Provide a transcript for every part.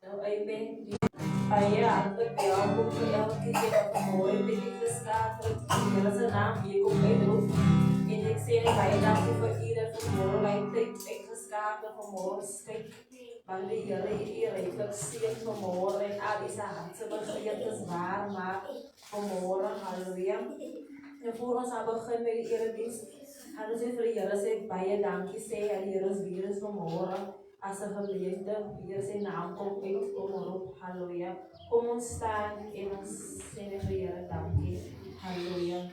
Amen. Ayan, nagkayabog ko yung kikipag-amoy, piniglaskato, kaya sa namin, kung may loob, inexcel, kaya namin pa-ira kumuro, like, piniglaskato kumuro, kay Bali, yari, kagsiyang kumuro, alisahan, sa magsiyang kasbar, kumuro, hallelujah. Yung puro sabag kayo may iradis, ano si Friyara, si Bayadang, kisi, aliras, virus, kumuro, asa familia, bigyan sa naam ko kumuro, hallelujah. Kumusta yung sinifriera dangki, hallelujah.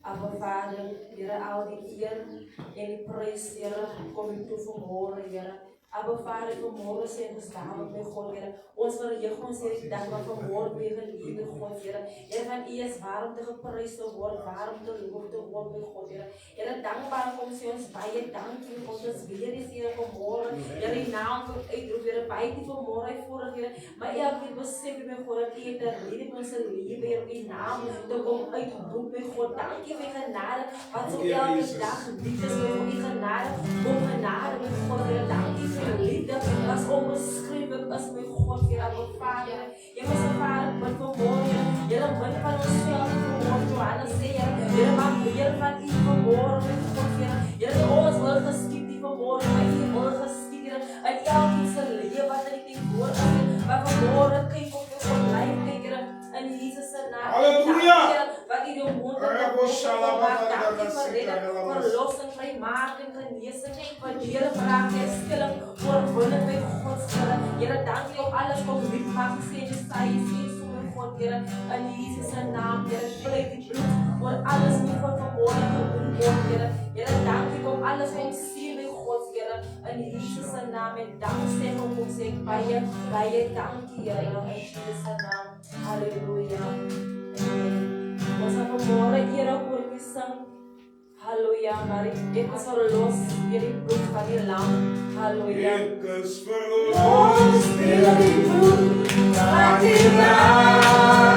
Abba Father, yara audit yan, any praise yara, coming to kumuro, yara. Abba Father, kumuro siya, gustahan may kon yara. Ons maar je gewoon zegt, dat we kumuro weer een lieve God yara. Yara van ies, waarom te gepraised te worden, waarom te loven te worden bij God yara. Yara dankbaar kom ze ons bij je danken, ons weer is hier kumuro. Yara in naam van uitroep, yara bij die kumuro uitvoeren yara. Maar ja, ik besef bij God dat je de reden van zijn leven yara in naam, te komen uitroep bij God. Dank je voor genade, wat zo elke dag niet is voor je genade. Kom genade bij God yara. Dank je voor je liefde, als onbeschrijfelijk als mijn God yara. Abba Vader, je was een vader, wat voor mooi yara. Man van onszelf, voor Johanna zei yara, maar meer van u vermoorden met God yara. Yara, ons wil geschiet die vermoorden, maar je wil geschiet yara. En elk iets in leven wat er niet wordt, maar vermoorden, kijk op je God lijf, kijk yara. En Jesus zijn naam, Halleluja! wat in je mond hebt gemaakt, dank je voor redden, verlossing, vrijmaken, genezing, voor dieren, vraag, herstelling, voor wonen bij God, Yara, dank je op alles, voor wit maken, steeds, saai, steeds, God, Heer, in Jesus' naam, Heer, pleit die bloed voor alles niet voor vermoorden gedoen wordt, Heer. Heer, dank je om alles om zien bij God, Heer, in Jesus' naam, en dankzij om ons zeggen bij je dank je, Heer, in Jesus' naam, halleluja, amen. Ons gaan vanmorgen hier voor je zang, halleluja, maar ik is verlost, weer in bloed van je lam, halleluja. Ik is verlost, weer in bloed van je lam.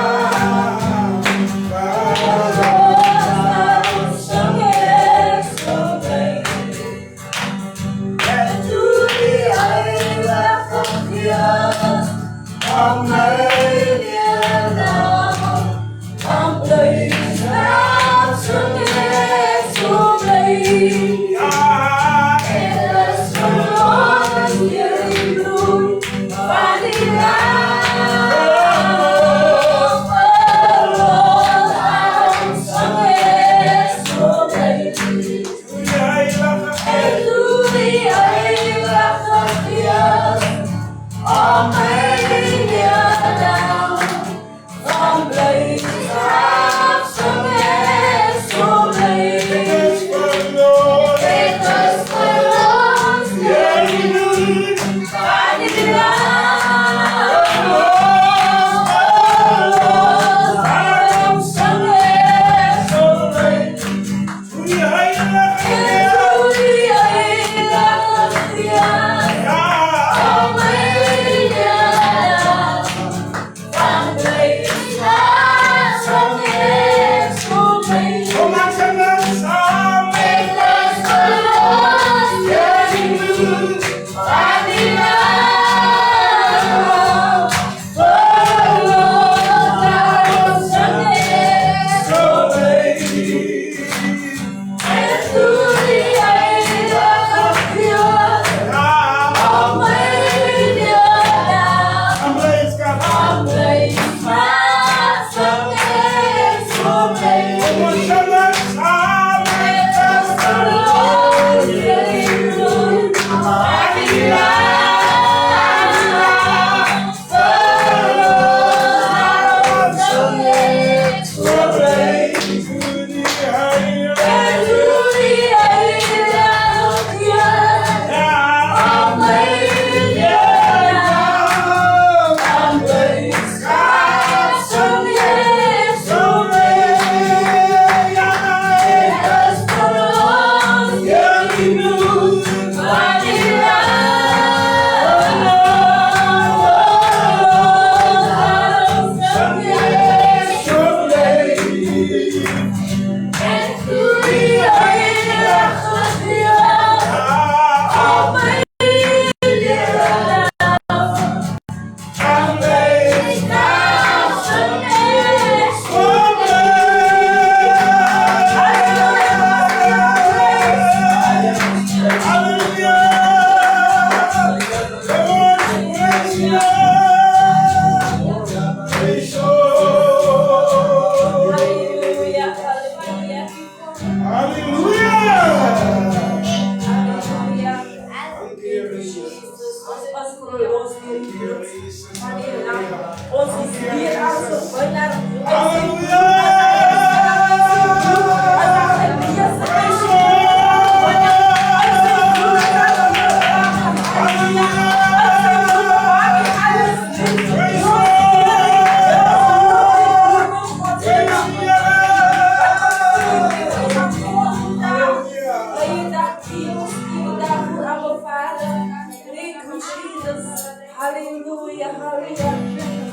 Hallelujah, hallelujah.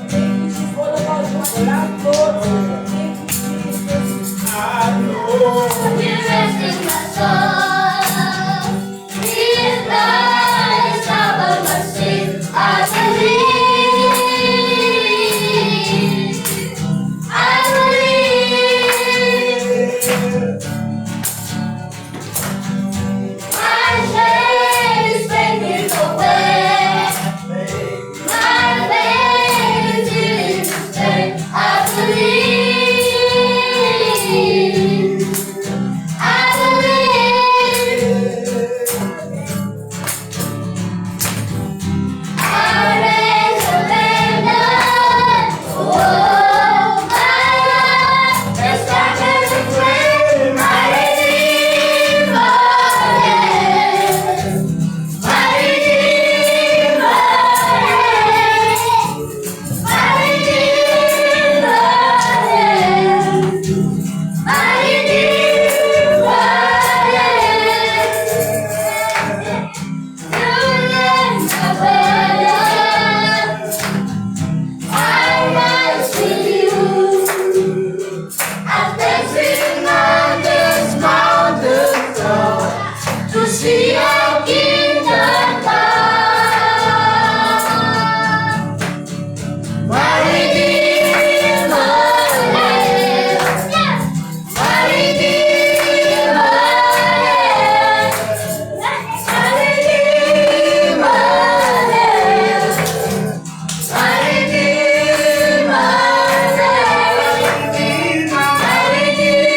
Thank you, Jesus. All about you, Lord. Thank you, Jesus. I know. You rest in my soul. His blood is covered my sin. I believe. My shame is taken away. My pain is healing to stay. I believe. See your kingdom come, my Redeemer lives, my Redeemer lives, my Redeemer lives, my Redeemer lives, my Redeemer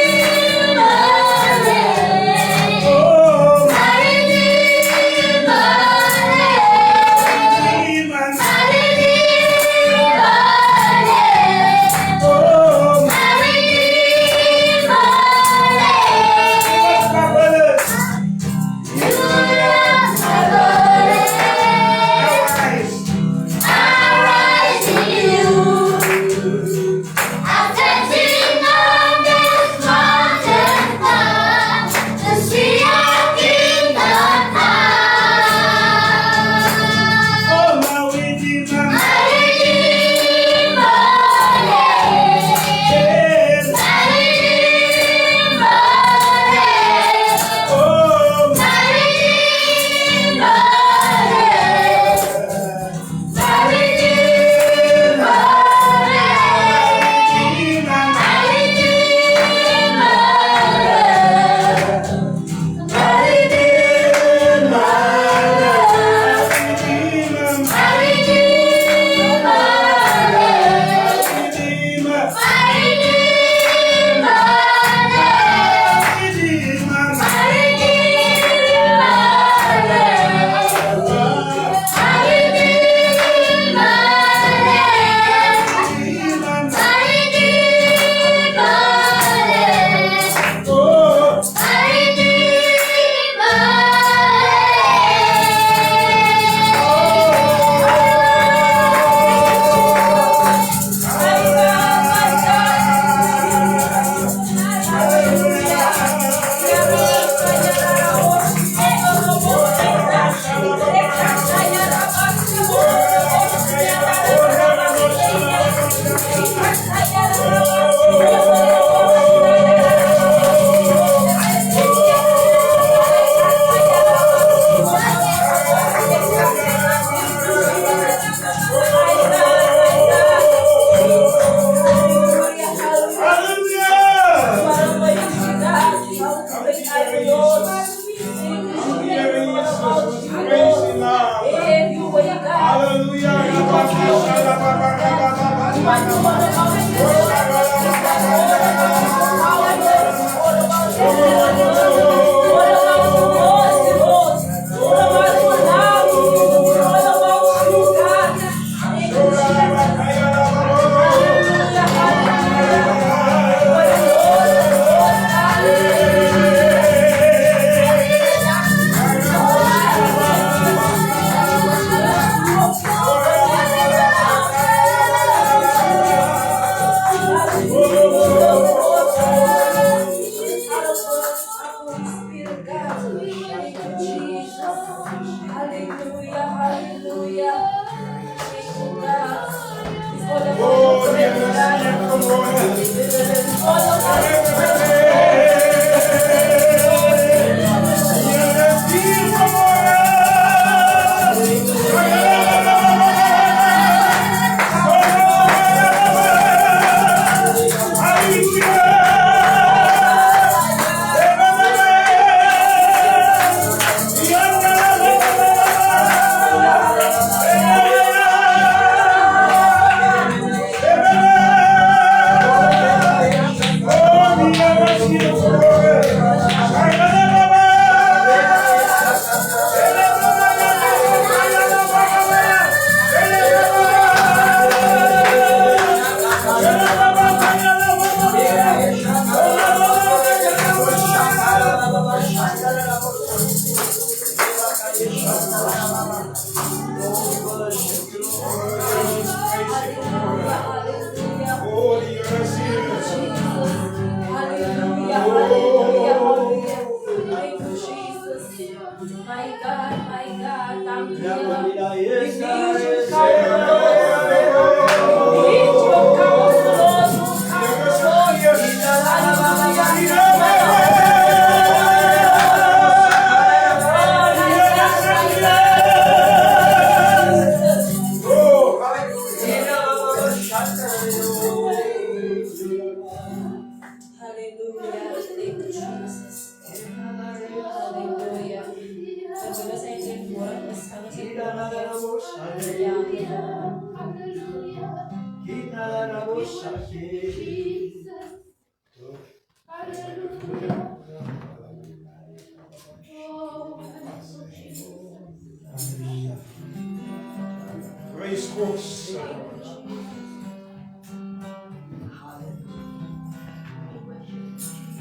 Praise folks.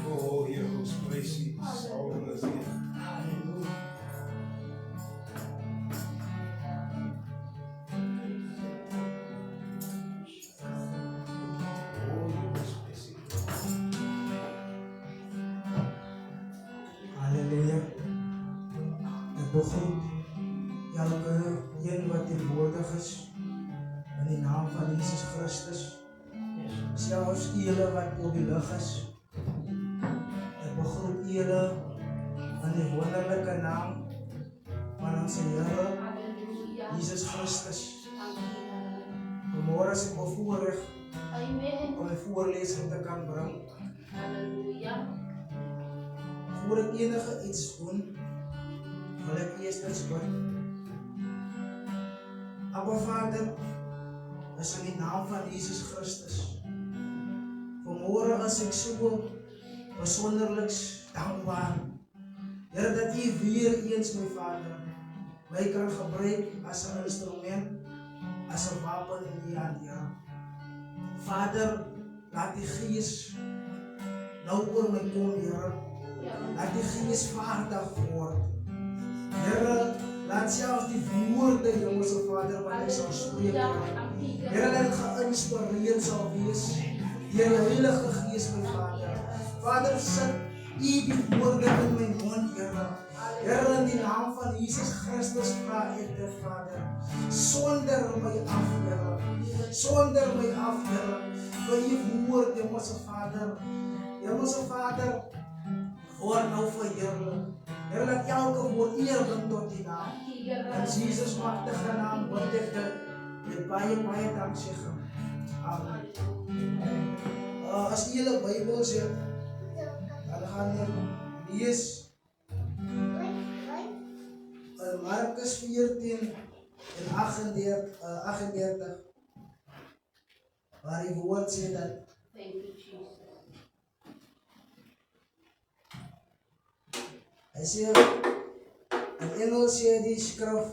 Oh, yeah, whose praise is all us in. Halleluja. Het begroet elke een wat teenwoordig is in die naam van Jesus Christus. Zelfs jullie wat op die lucht is. Het begroet jullie in die wonderlijke naam van onze Heer Jesus Christus. Vanmorgen is ik bevoorrecht om een voorlezing te kan brengen. Voor ik enige iets doen, wil ik eerst eens bidden. Abba Vader, is in de naam van Jezus Christus. Vanmorgen is ik zo bijzonderlijks dankbaar. Heer, dat U weer eens, mijn Vader, mij kan gebruiken als een instrument, als een wapen in die hand, Heer. Vader, laat die geest nou oor my kom, Heer. Laat die geest vaardig word. Heer, laat zelfs die woorde, Hemelse Vader, wat ek sal spreek, Heer, dat het geïnspireerd sal wees deur die Heilige Gees, my Vader. Vader, sit U die woorde in my mond, Heer. Heer, in die naam van Jesus Christus vra ek dit, Vader. Sonder my af, Heer. Sonder my af, Heer. Vir U woord, Hemelse Vader. Hemelse Vader, word nou verheerlik. Heer, laat elke woord eer bring tot die naam. In Jesus machtige naam bid ek dit met baie, baie danksegging. Amen. As jy julle Bybels het, dan gaan jy lees in Markus 14 en 38, waar die woord sê dat hy sê, in Engels sê die skrif,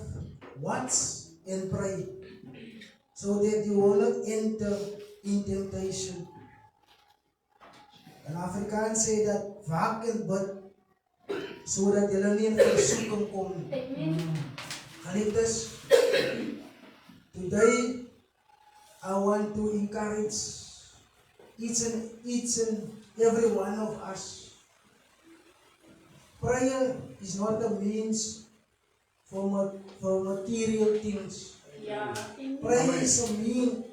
watch and pray, so that you will not enter in temptation. In Afrikaans sê dat, waak en bid, so dat julle nie in versoeking kom. Geliefdes, today, I want to encourage each and every one of us. Prayer is not a means for material things. Prayer is a means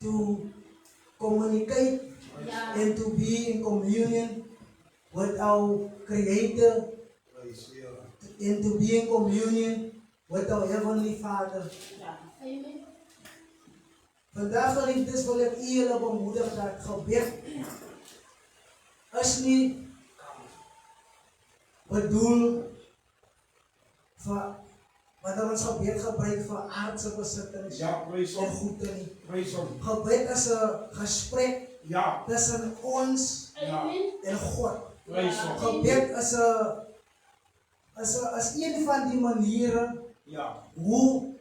to communicate Ja. and to be in communion with our Creator and to be in communion with our Heavenly Father. Amen. Vandaag geliefdes wil ek u julle bemoedig dat gebed is nie bedoel vir wanneer ons gebed gebruik vir aardse besittings Ja, praise en hom. goede nie. Praise hom. Gebed is 'n gesprek Ja, tussen ons Amen. en God. praise hom. Gebed is een van die maniere Ja, hoe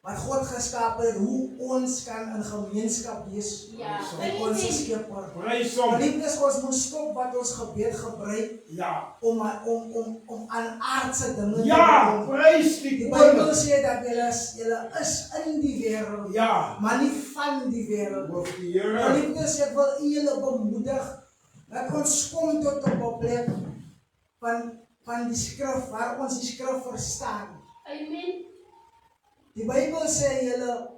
wat God geskaap het, hoe ons kan in gemeenskap wees Ja. met ons Amen. Skepper. praise hom. Geliefdes, ons moet stop wat ons gebed gebruik Ja, om aan aardse dinge ja, te doen. praise Die die Bybel Koning. sê dat julle is in die wêreld, Ja, maar nie van die wêreld. loof die Here. Geliefdes, ek wil julle bemoedig dat ons kom tot op 'n plek van die skrif waar ons die skrif verstaan. Amen. Die Bybel sê julle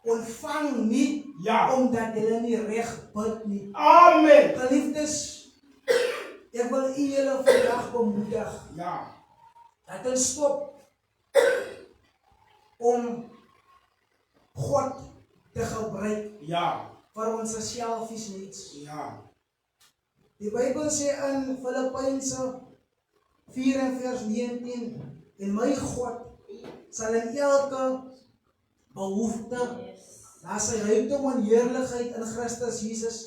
ontvang nie Ja, omdat julle nie reg bid nie. amen. Geliefdes, ek wil julle vandag bemoedig Ja, dat ons stop om God te gebruik ja, vir ons selfies needs. ja, Die Bybel sê in Filippense 4 en vers 19, en my God sal in elke behoefte na sy rykdom en heerlikheid in Christus Jesus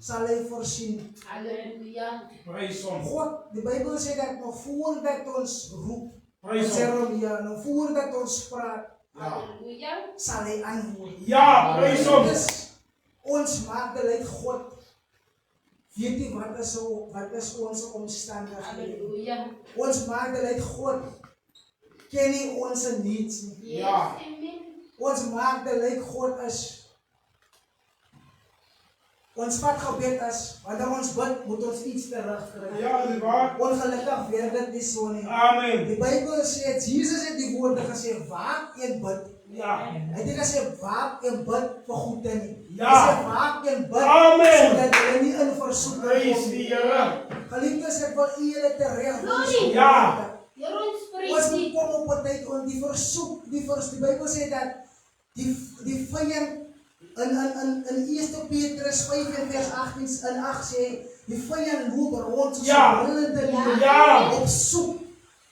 sal hy voorsien. Halleluja. praise hom. God, die Bybel sê dat nog voordat ons roep, Praise sê hom. Romea, nog voordat ons praat, Ja, Halleluja. sal hy antwoord. ja, praise hom. Dus ons maak dit uit God. Weet jy wat is onze omstandighede? Halleluja. Ons maak dit uit God. Ken nie ons needs nie. Yes. Ja. Amen. Ons maak dit uit God is. Ons vat gebed as, wanneer ons bid, moet ons iets terugkry. Ja, dis waar. Ongelukkig werk dit nie so nie. Amen. Die Bybel sê, Jesus het die woorde gesê, waak en bid. Ja, Hy het nie gesê, waak en bid vir goede nie. Ja. Hy sê, waak en bid, Amen. sodat jy nie in versoeking praise kom die nie. Here. Geliefdes, ek wil julle terecht Glory. Ja. Heer, ons Ons prys moet U. kom op 'n tyd om die versoek, die Bybel sê dat die vyand in 1 Petrus 5 en vers 18 en 8 sê, die vyand loop rond soos 'n Ja. brullende leeu Ja. op soek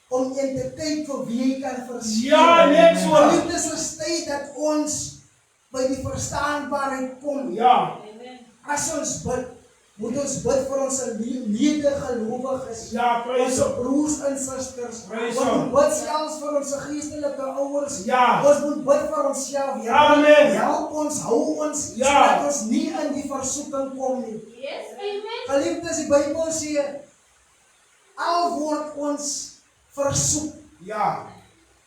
om een te kyk vir wie hy kan versier. Ja, net so. Geliefdes, is tyd dat ons by die verstaanbaarheid kom. Ja, As ons bid, moet ons bid vir ons medegelowiges. ja, praise Onze hom. broers en susters. Praise Ons hom. moet bid selfs vir onze geestelike ouers. Ja. Ons moet bid vir onsself. Amen. Help ons, hou ons, Ja. sodat ons nie in die versoeking kom nie. Yes. Amen. Geliefdes, die Bybel sê, al word ons versoek, Ja,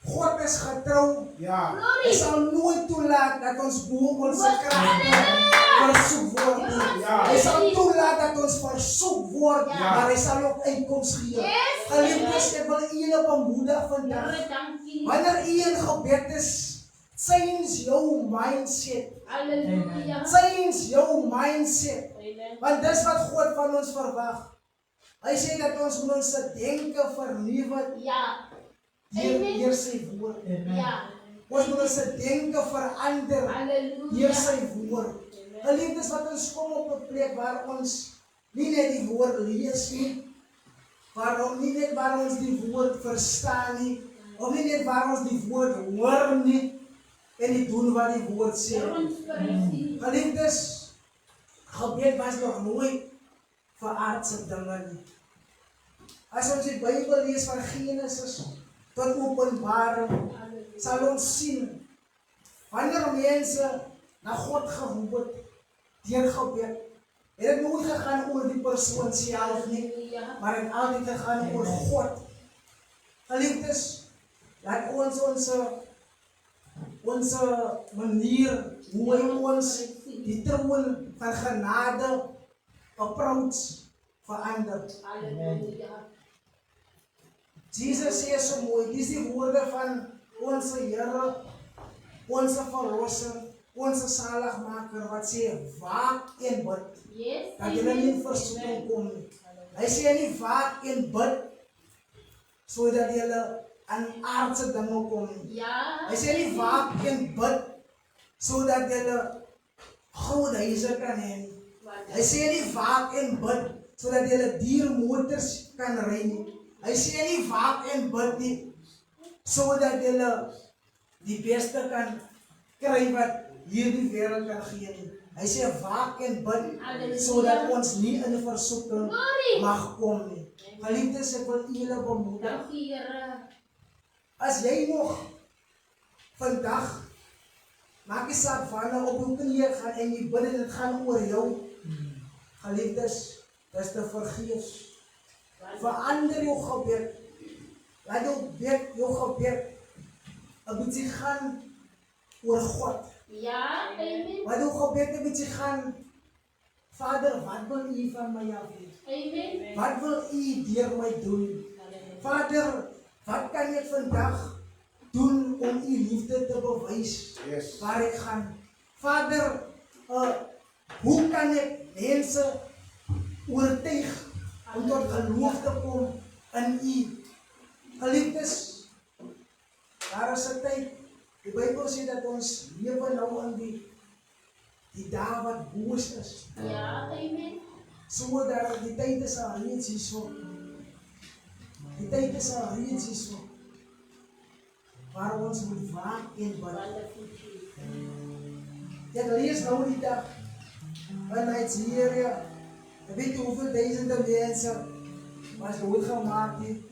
God is getrou. ja, Hy Glory. sal nooit toelaat dat ons bo onze kragte versoek word nie. Ja. Hy sal toelaat dat ons versoek word, Ja. maar hy sal ook uitkoms gee. Yes. Geliefdes, ek wil julle bemoedig vandag. Here, dankie. Wanneer u in gebed is, change jou mindset. Halleluja. Change jou mindset. Amen. Want dis wat God van ons verwag. Hy sê dat ons moet ons denke vernuwe Ja. deur sy woord. Ja. Ons moet ons denke verander deur Halleluja. sy woord. Geliefdes, wat ons kom op 'n plek waar ons nie net die woord lees nie, nie net waar ons die woord verstaan nie, of nie net waar ons die woord hoor nie, en nie doen wat die woord sê. Heer, ons prys U. Geliefdes, gebed was nog nooit vir aardse dinge nie. As ons die Bybel lees van Genesis tot Openbaring, sal ons sien, wanneer mense na God geroep het, deur gebed, het dit nooit gegaan oor die persoon self nie, Halleluja. maar het altyd gegaan oor God. Geliefdes, laat ons onze manier, hoe hy ons die troon van genade approach verander. Halleluja. Jesus sê so mooi, dis die woorde van onze Here, onze Verlosser, onze zaligmaker wat sê, waak en bid, Yes. dat julle nie in versoeking kom nie. Hy sê nie waak en bid, sodat julle aan aardse dinge kom nie. Ja. Hy sê nie waak en bid, sodat julle goud huise kan hê nie. Hy sê nie waak en bid, sodat julle diermotors kan ry nie. Hy sê nie waak en bid nie, sodat julle die beste kan kry wat hierdie wêreld kan gee nie. Hy sê waak en bid, sodat ons nie in versoeking mag kom nie. Geliefdes, ek wil julle bemoedig. Dankie, Here. As jy nog vandag, maak nie saak wanneer op jou knieë gaan en jy bid en dit gaan oor jou. Geliefdes, dis te vergeefs. Verander jou gebed. Laat jou gebed 'n bietjie gaan oor God. Ja, amen. Laat jou gebed 'n bietjie gaan, Vader, wat wil U van my af hê? Amen. Wat wil U deur my doen? Vader, wat kan ek vandag doen om U liefde te bewys Yes. waar ek gaan? Vader, hoe kan ek mense oortuig om tot geloof te kom in U? Geliefdes, daar is 'n tyd, die Bybel sê dat ons lewe nou in die dae wat boos is. Ja, amen. So dat die tyd is al reeds hierso. Die tyd is al reeds hierso. Waar ons moet waak en bid. Wonderful Jesus. Ek lees nou die dag in Nigeria. Ek weet nie hoeveel duisende mense was doodgemaak nie,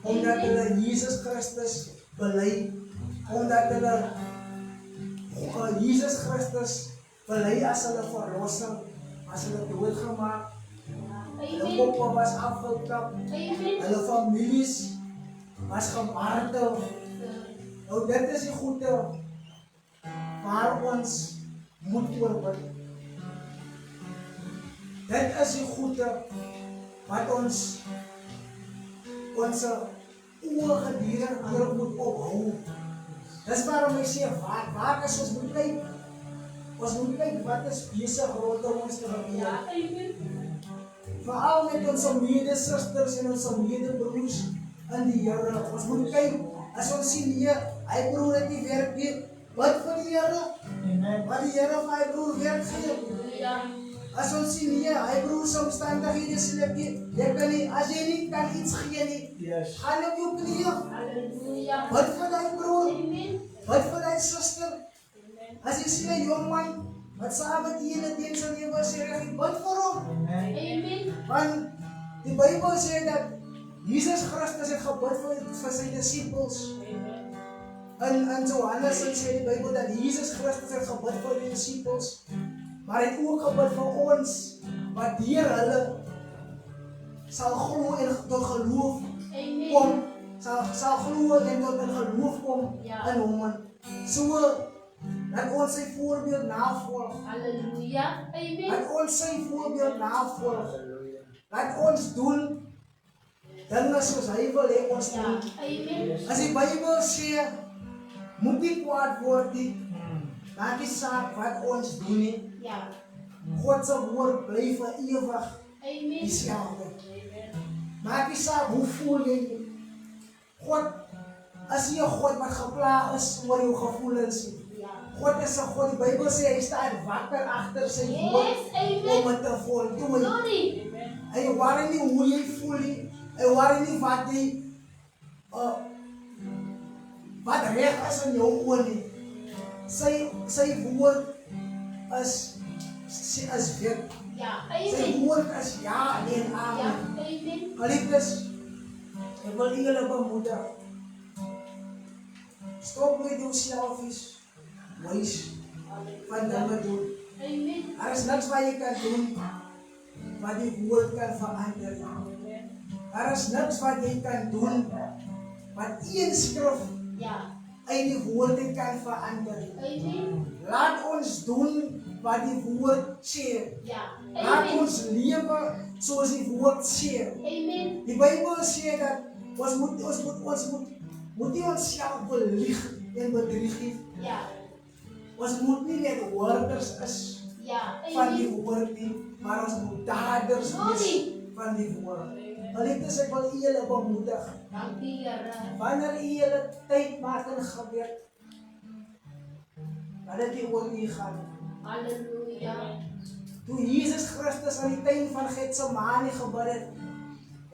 omdat hulle Jesus Christus bely, omdat hulle Jesus Christus bely as hulle verlosser, as hulle doodgemaak, hulle Amen. koppe was afgekap, Amen. hulle families was gemartel. Nou dit is die goede waar ons moet oor bid. Dit is die goede wat ons oë gedurende moet ophou. Dis waarom ek sê waak as ons moet kyk. Ons moet kyk wat is besig rondom ons te gebeur. Ja, amen. Veral met ons medesusters en ons medebroers in die Here. Ons moet kyk, as ons sien hier, hy broer het nie werk nie, wat vir die Here? Wat die Here vir hy broer werk gee? Ja. As ons sien hier, hy broer se omstandighede sleg nie, jy kan nie, as jy nie kan iets gee nie, gaan op jou knieë, Halleluja. wat vir die broer, Amen. wat vir die suster? As jy sien 'n jong man, wat saam met die hele ding sal lewe, sê reg, bid vir hom. Amen. Want die Bybel sê dat Jesus Christus het gebid vir sy disippels. In Johannes sê die Bybel dat Jesus Christus het gebid vir die disippels, maar hy het ook gebid vir ons, wat deur hulle sal glo en tot geloof Amen. kom, sal glo en tot in geloof kom Ja. in hom. So, dat ons sy voorbeeld navolg. Halleluja. Amen. Laat ons sy voorbeeld navolg. Laat ons doen dinge soos hy wil hê ons Ja, doen. amen. As die Bybel sê, moet nie kwaad word nie, maak nie saak wat ons doen nie. Ja. God se woord bly vir ewig Amen. dieselfde. Maak nie saak hoe voel jy nie. God, as jy 'n God wat geplaag is oor jou gevoelens nie. Ja. God is 'n God, die Bybel sê hy staan wakker agter sy woord Yes, om amen. dit te voltooi. Glory. Hy worry nie hoe jy voel nie. Hy worry nie wat jy wat reg is in jou oë nie. Sy woord is wet. Ja, Sy amen. woord is ja en Ja, amen. amen. Geliefdes, ek wil julle bemoedig. Stop met jou selfies ways van dinge doen. Amen. Daar is niks wat jy kan doen wat die woord kan verander. Daar is niks wat jy kan doen wat een skrif Ja, uit die woord kan verander. amen. Laat ons doen wat die woord sê. Ja, Laat amen. ons lewe soos die woord sê. Amen. Die Bybel sê dat ons moet nie onsself belieg en bedrieg nie. Ja, Ons moet nie net hoorders is Ja, van die amen. woord nie, maar ons moet daders wees van die woord. Geliefdes, ek wil julle bemoedig. Dankie, Here. Wanneer julle tyd maak in gebed, dat dit nie oor u gaan. Halleluja. Toe Jesus Christus aan die tuin van Getsemane gebid het,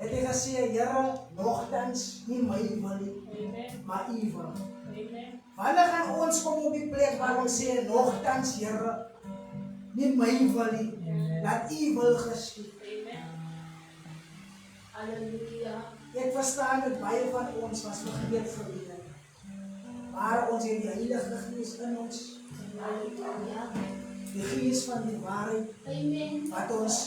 het hy gesê, Here, nogtans nie my wil nie, maar u wil. Wanneer gaan ons kom op die plek waar ons sê, nogtans, Here, nie my wil nie, dat u wil geskied. Halleluja. Ek verstaan dat baie van ons was vergeet verlede. Maar ons het die Heilige Gees in ons, Halleluja. die Gees van die waarheid, Amen. wat ons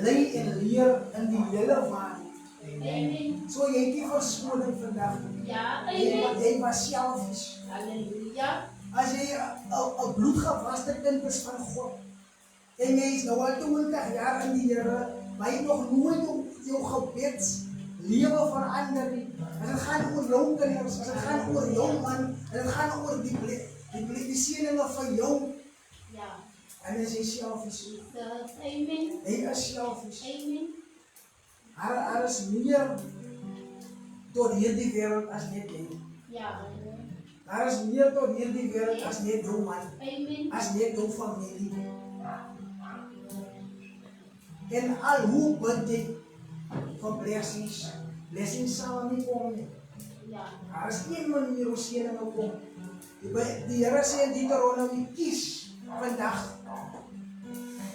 lei en leer in die hele waarheid. Amen. So jy het die verskoning vandag. Ja, amen. Jy was selfies. Halleluja. As jy 'n bloedgewaste kind is van God, en jy is nou al 20 jaar in die Here, maar jy het nog nooit jou gebedslewe verander nie. En dit gaan oor jou kinders, en dit gaan oor jou man, en dit gaan oor die seëninge van jou. Ja. En as jy selfies, Amen. hy is selfies. Amen. Daar is meer tot hierdie wêreld as net jy. Ja. Daar is meer tot hierdie wêreld as net jou man, Amen. as net jou familie. En al hoe bid jy vir blessings, blessings sal nie kom nie. Ja. Daar is een manier hoe seëninge kom. Die Here sê in Deuteronomie, kies vandag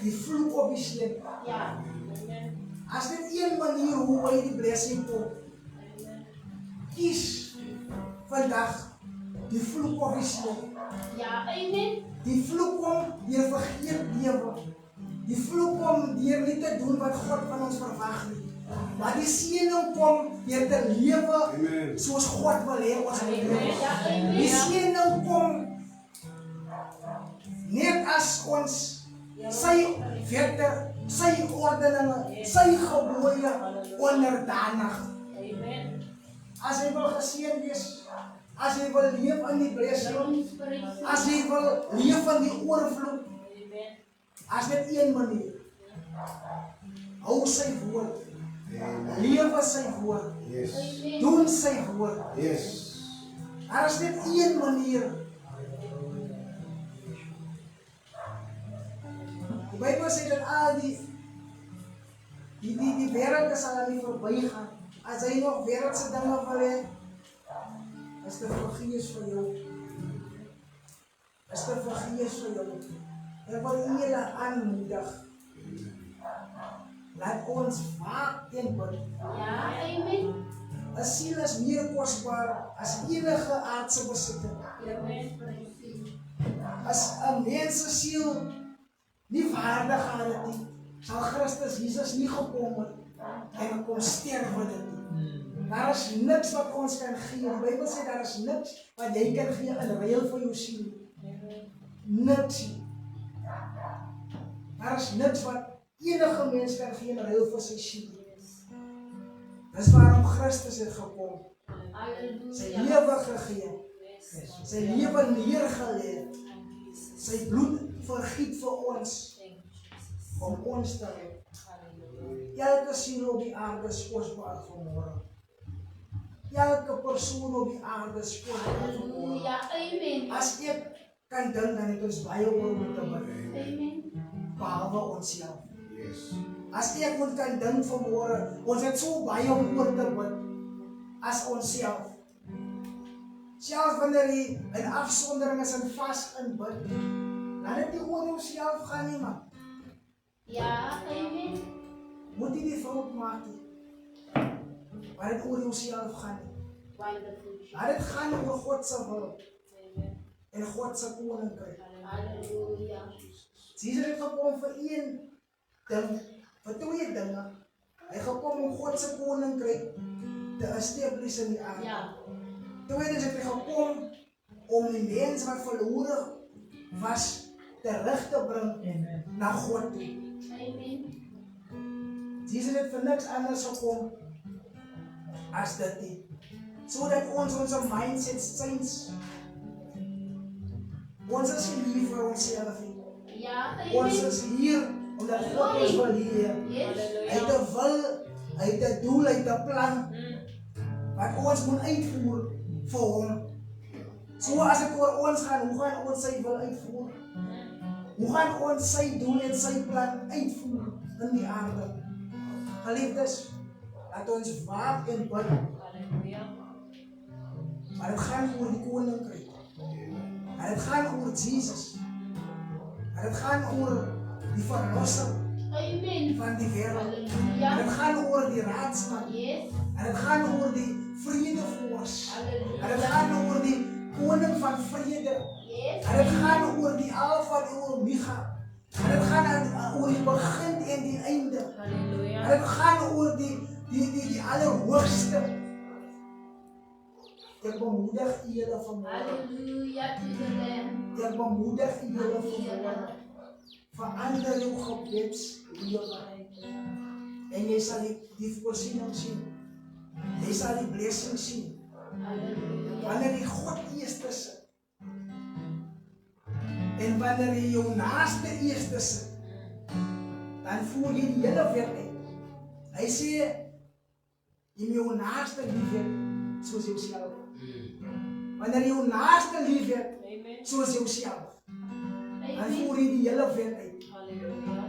die vloek op die steen. Ja. As dit een manier hoe by die blessing kom, kies vandag die vloek op die steen. Ja, amen. Die vloek kom deur vergeet lewe. Die vloek kom deur nie te doen wat God van ons verwag nie. Maar die seëning kom deur te lewe soos God wil hê ons moet lewe. Ja, amen. Die seëning kom net as ons sy wette, sy ordeninge, sy gebooie onderdanig. As jy wil geseën wees, as jy wil leef in die blessing, as jy wil leef in die oorvloed, as net een manier. Hou sy woord, lewe sy woord, doen sy woord. Daar is net een manier. Die Bybel sê dat al die wêreld sal aan nie verbygaan. As hy nog wêreldse dinge wil hê, is dit vergees vir jou. Is dit vergees vir jou. Ek wil julle aanmoedig. Laat ons waak en bid. Ja, amen. 'n Siel is meer kosbaar as enige aardse besitting. As 'n mens se siel nie waardig aan dit nie, sal Christus Jesus nie gekom het en kom sterf vir dit nie. Daar is niks wat ons kan gee. Die Bybel sê daar is niks wat jy kan gee in ruil vir jou siel. Niks. Daar is niks wat enige mens kan gee in ruil vir sy siel. Dis waarom Christus het gekom. Sy lewe gegee. Sy lewe neergelê. Sy bloed vergiet vir ons om ons te red. Elke siel op die aarde is kosbaar vanmôre. Elke persoon op die aarde is kosbaar vanmôre. Halleluja, amen. As ek kan dink, dan het ons baie oor moet bid, Amen. behalwe onsself. As ek moet kan dink vanmôre, ons het so baie oor te bid as onsself. Selfs wanneer jy in afsondering is en vas in bid, laat dit nie oor jouself gaan nie, man. Ja, amen. Moet jy die fout maak nie. Maar dit oor jouself gaan nie. Wonderful. Laat dit gaan oor God se wil en God se koninkryk. Halleluja. Jesus het gekom vir een ding, vir twee dinge. Hy gekom om God se koninkryk te establish in die aarde. Ja. Tweedens het hy gekom om die mense wat verlore was terug te bring na God toe. Amen. Jesus het vir niks anders gekom as dit nie. Sodat ons mindset change. Ons is nie hier vir onsself nie. Ja, Ons amen. is hier omdat God ons wil hier. Yes. Hy het 'n wil, hy het 'n doel, hy het 'n plan wat ons moet uitvoer vir hom. So as dit oor ons gaan, hoe gaan ons sy wil uitvoer? Hoe gaan ons sy doel en sy plan uitvoer in die aarde? Geliefdes, laat ons waak en bid. Halleluja. Maar het gaan oor die koninkryk. Maar het gaan oor Jesus. Maar het gaan oor die verlosser Amen. van die wêreld. En Halleluja. het gaan oor die raadsman. Yes. En het gaan oor die vredevoors. En het Halleluja. gaan oor die koning van vrede. Yes. En het gaan oor die Alfa en die Omega. En het gaan oor die begin en die einde. En Halleluja. het gaan oor die allerhoogste. Ek bemoedig julle vanmôre. Hallelujah to the Lamb. Ek bemoedig julle vanmôre. Verander jou gebedslewe. En jy sal die voorsiening sien. Jy sal die blessing sien. Hallelujah. Wanneer jy God eerste sit. En wanneer jy jou naaste eerste sit, dan voer jy die hele wet uit. Hy sê, jy moet jou naaste lief hê soos jouself. Wanneer jy jou naaste lief hê Amen. soos jouself, dan Amen. voer jy die hele wet uit. Halleluja.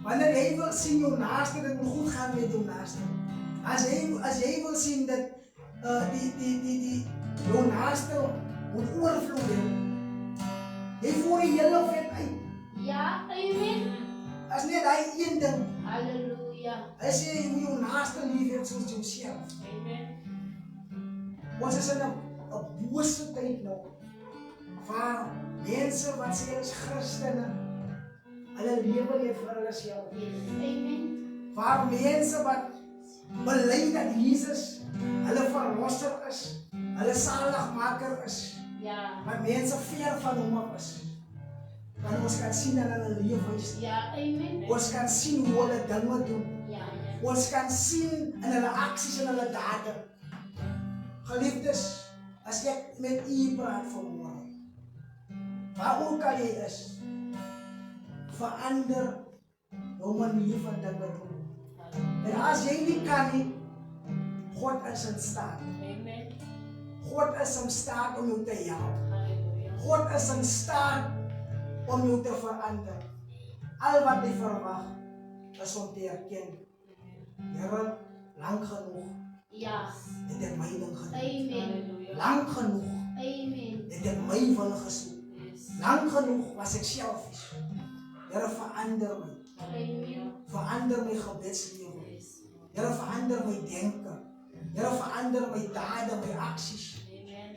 Wanneer jy wil sien jou naaste, dit moet goed gaan met jou naaste. As jy wil sien dat jou naaste moet oorvloei hê, jy voer die hele wet uit. Ja, amen. As net hy een ding. Hallelujah. Hy sê jy moet jou naaste lief hê soos jouself. Amen. Ons is in 'n bose tyd nou. Waar mense wat sê hulle is Christene, hulle lewe nie vir hulle self. Yes. Amen. Waar mense wat bely dat Jesus hulle verlosser is, hulle saligmaker is, Ja. maar mense ver van hom af is. Want ons kan sien in hulle lewens. Ja, amen. Ons kan sien hoe hulle dinge doen. Ja. Ons kan sien in hulle aksies en hulle dade. Geliefdes, as ek met u praat vanmôre, waar ook al jy is, verander jou manier van dinge doen. En as jy nie kan nie, God is in staat. Amen. God is in staat om jou te help. Halleluja. God is in staat om jou te verander. Al wat jy verwag, is om te erken. Here, lang genoeg Ja. het ek my ding gedoen. Amen. Halleluja. Lang genoeg Amen. het ek my wil gesoek. Yes. Lang genoeg was ek selfies. Here, verander my. Amen. Verander my gebedslewe. Yes. Here, verander my denke. Here, verander my dade, my aksies. Amen.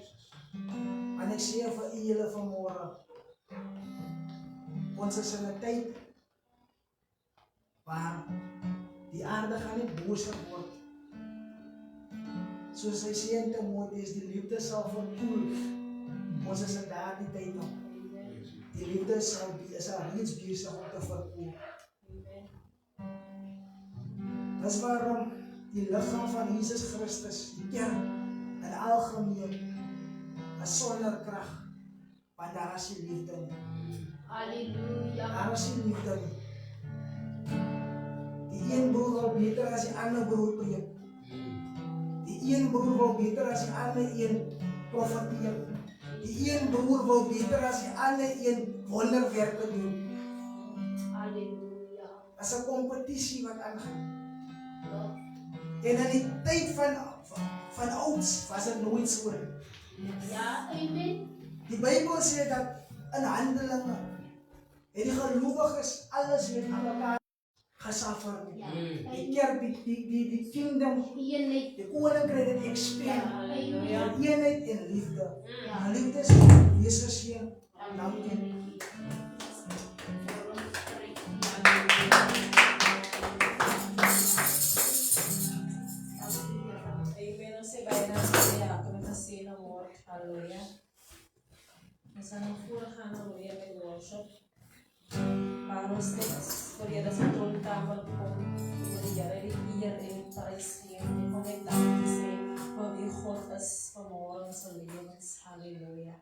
En ek sê vir julle vanmôre, ons is in 'n tyd waar die aarde gaan nie boser word. Soos hy sê in Timoteus, die liefde sal verkoel. Ons is in daardie tyd nog. Die liefde is al reeds besig om te verkoel. Dis waarom die liggaam van Jesus Christus, die kerk in algemeen, is sonder krag, want daar is nie liefde nie. Hallelujah. Daar is nie liefde nie. Die een broer wil beter as die ander broer preek. Die een broer wil beter as die ander een profeteer. Die een broer wil beter as die ander een wonderwerke doen. Hallelujah. As 'n kompetisie wat aangaan. Lord. En in die tyd van ouds was dit nooit so. Ja, amen. Die Bybel sê dat in Handelinge het die gelowiges alles met mekaar gesuffer. Ja. Die Amen. kerk, die kingdom, Eenheid. die koninkryk het expand. Halleluja. Eenheid en liefde. Ja. En liefde is Jesus seën. Dankie. Amen. Ons sê baie dankie ja, kom ek sê nou môre. Halleluja. Ons gaan nou voorgaan weer met worship. Maar ons steeds voor Here se trontafel kom. Vir die Here die eer en prys gee. En kom net dankie sê vir wie God is vanmôre in ons lewens. Halleluja.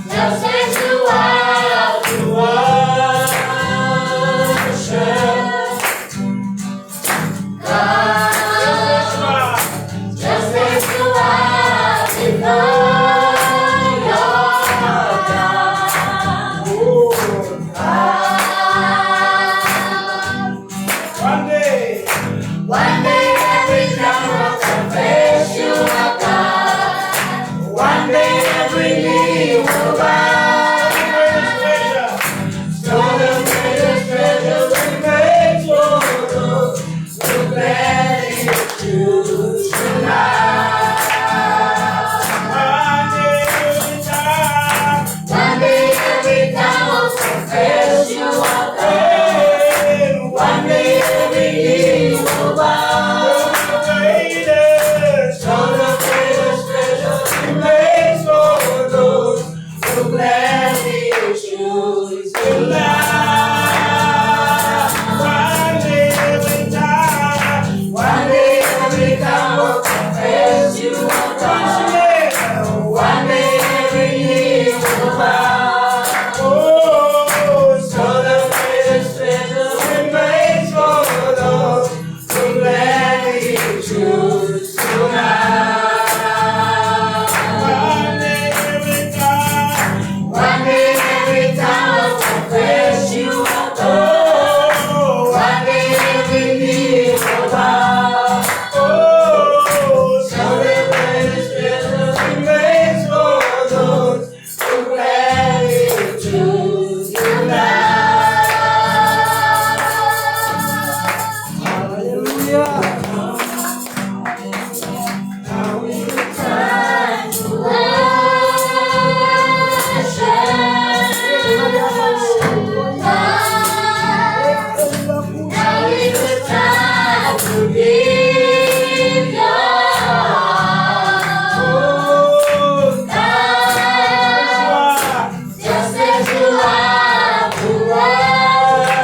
Just as you are to worship God, just as you are before your God. One day every tongue will confess you are God. One day every knee will bow. So the greatest treasure we make for those who gladly choose tonight. One day every tongue will confess you are God. One day every knee will bow. So the greatest treasure remains for those who gladly choose to love. One day every tongue will confess you are God. One day every knee will bow. So the greatest treasure remains for those who gladly choose tonight. One day every tongue will confess you are God. One day every knee will bow. So the greatest treasure remains for those who gladly choose tonight. Now is the time to worship God. Now is the time to give your all. God, just as you are to worship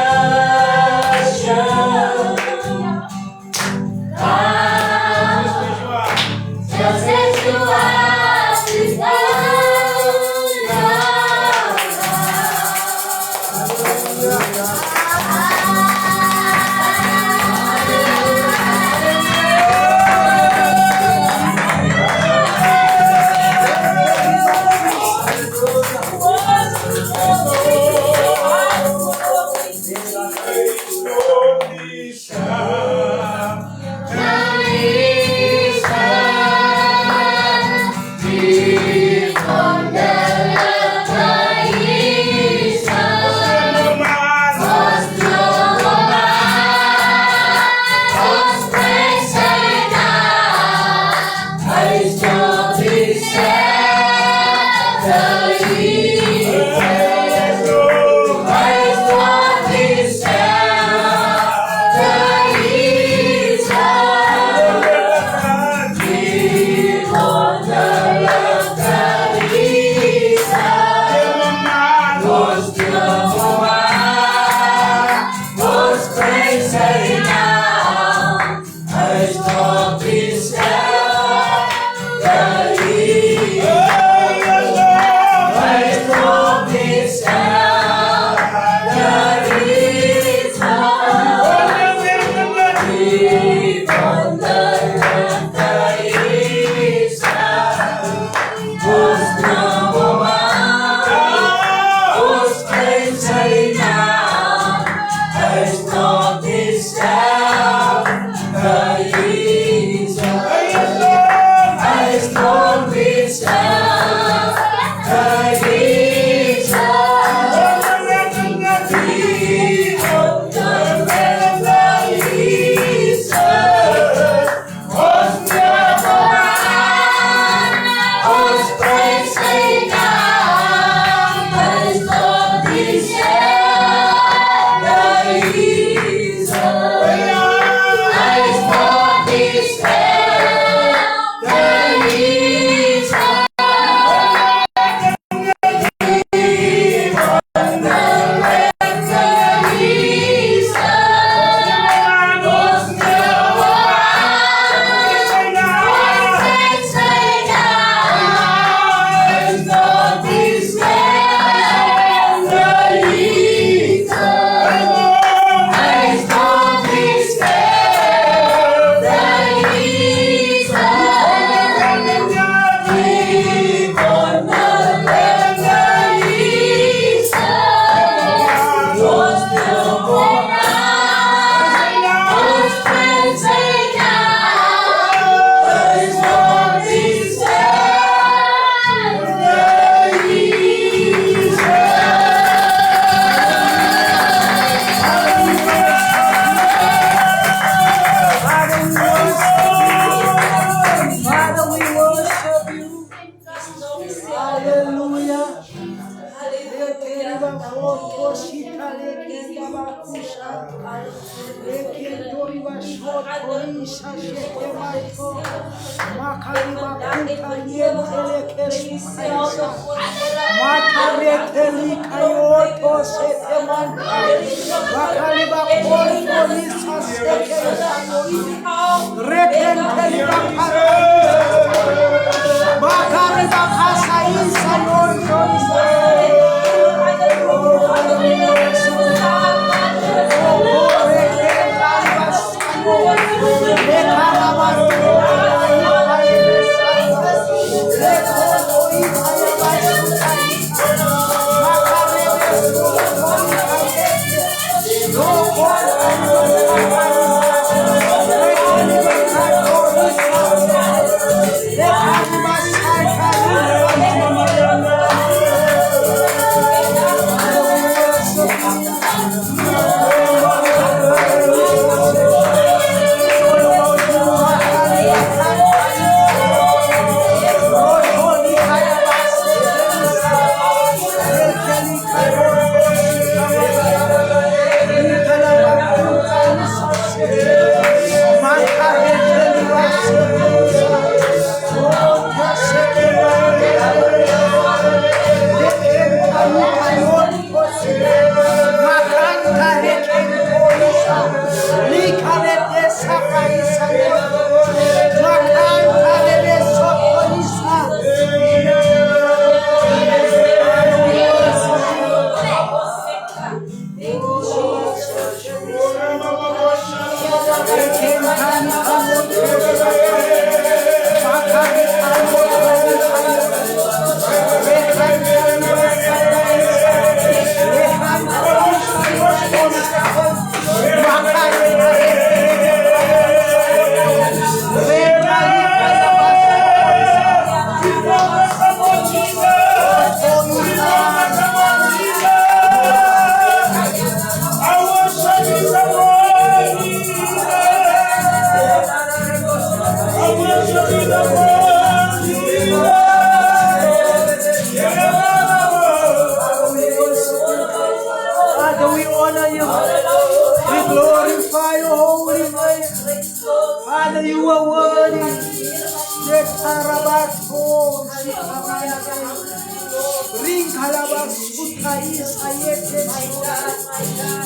God. Just as you are to Hallelujah. Father, we honor you. We glorify your holy name. Father, you are worthy.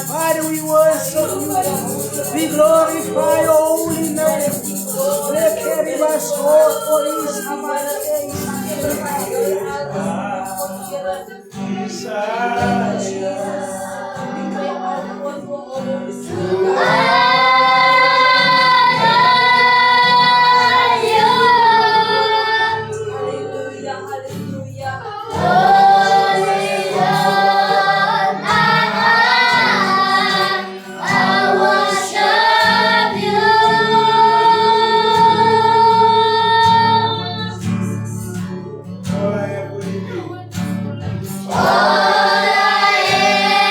Father, we worship you. We glorify your holy name. All I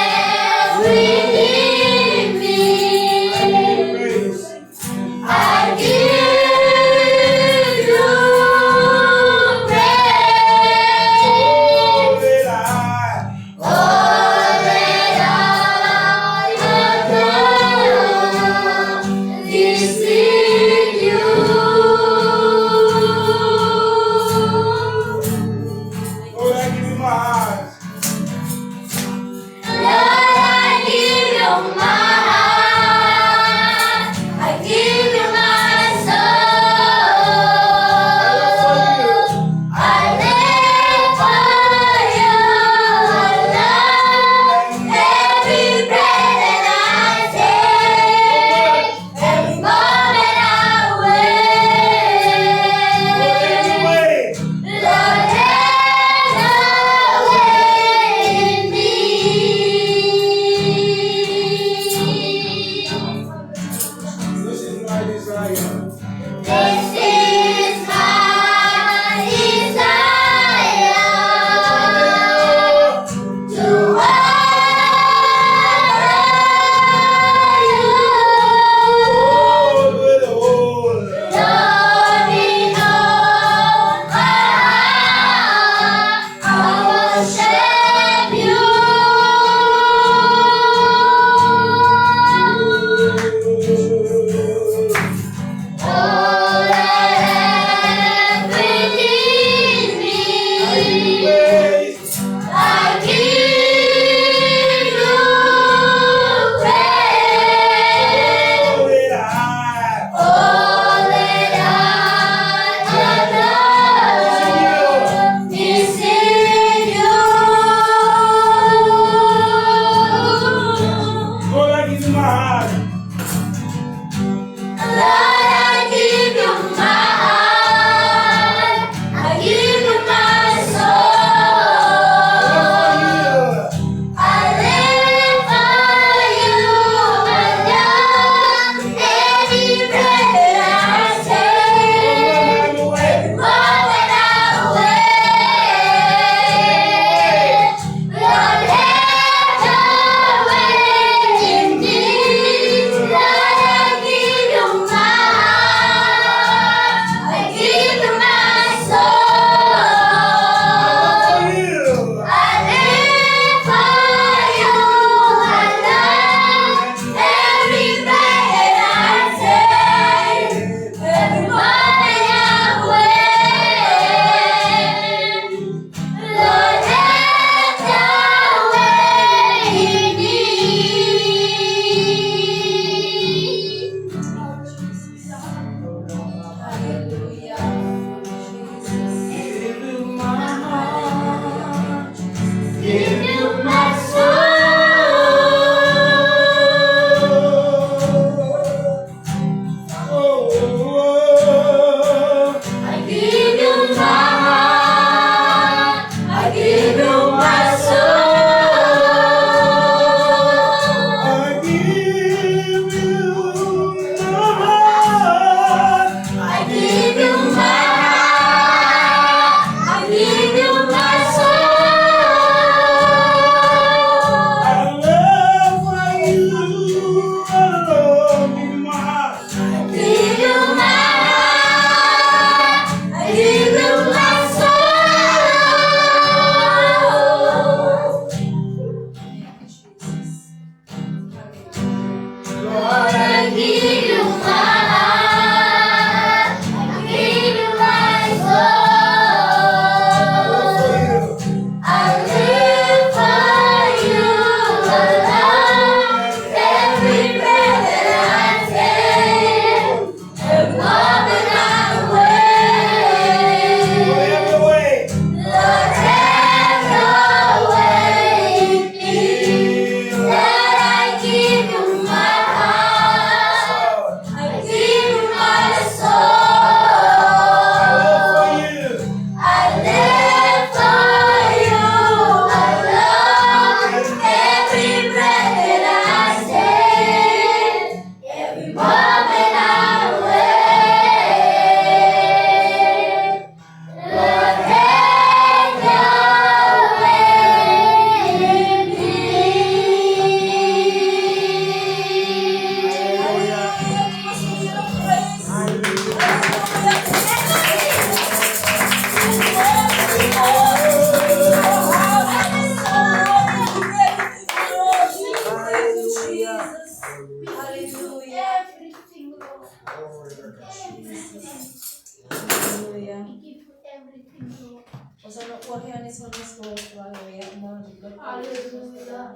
gaan is van de school, waar we weer morgen de Hallelujah.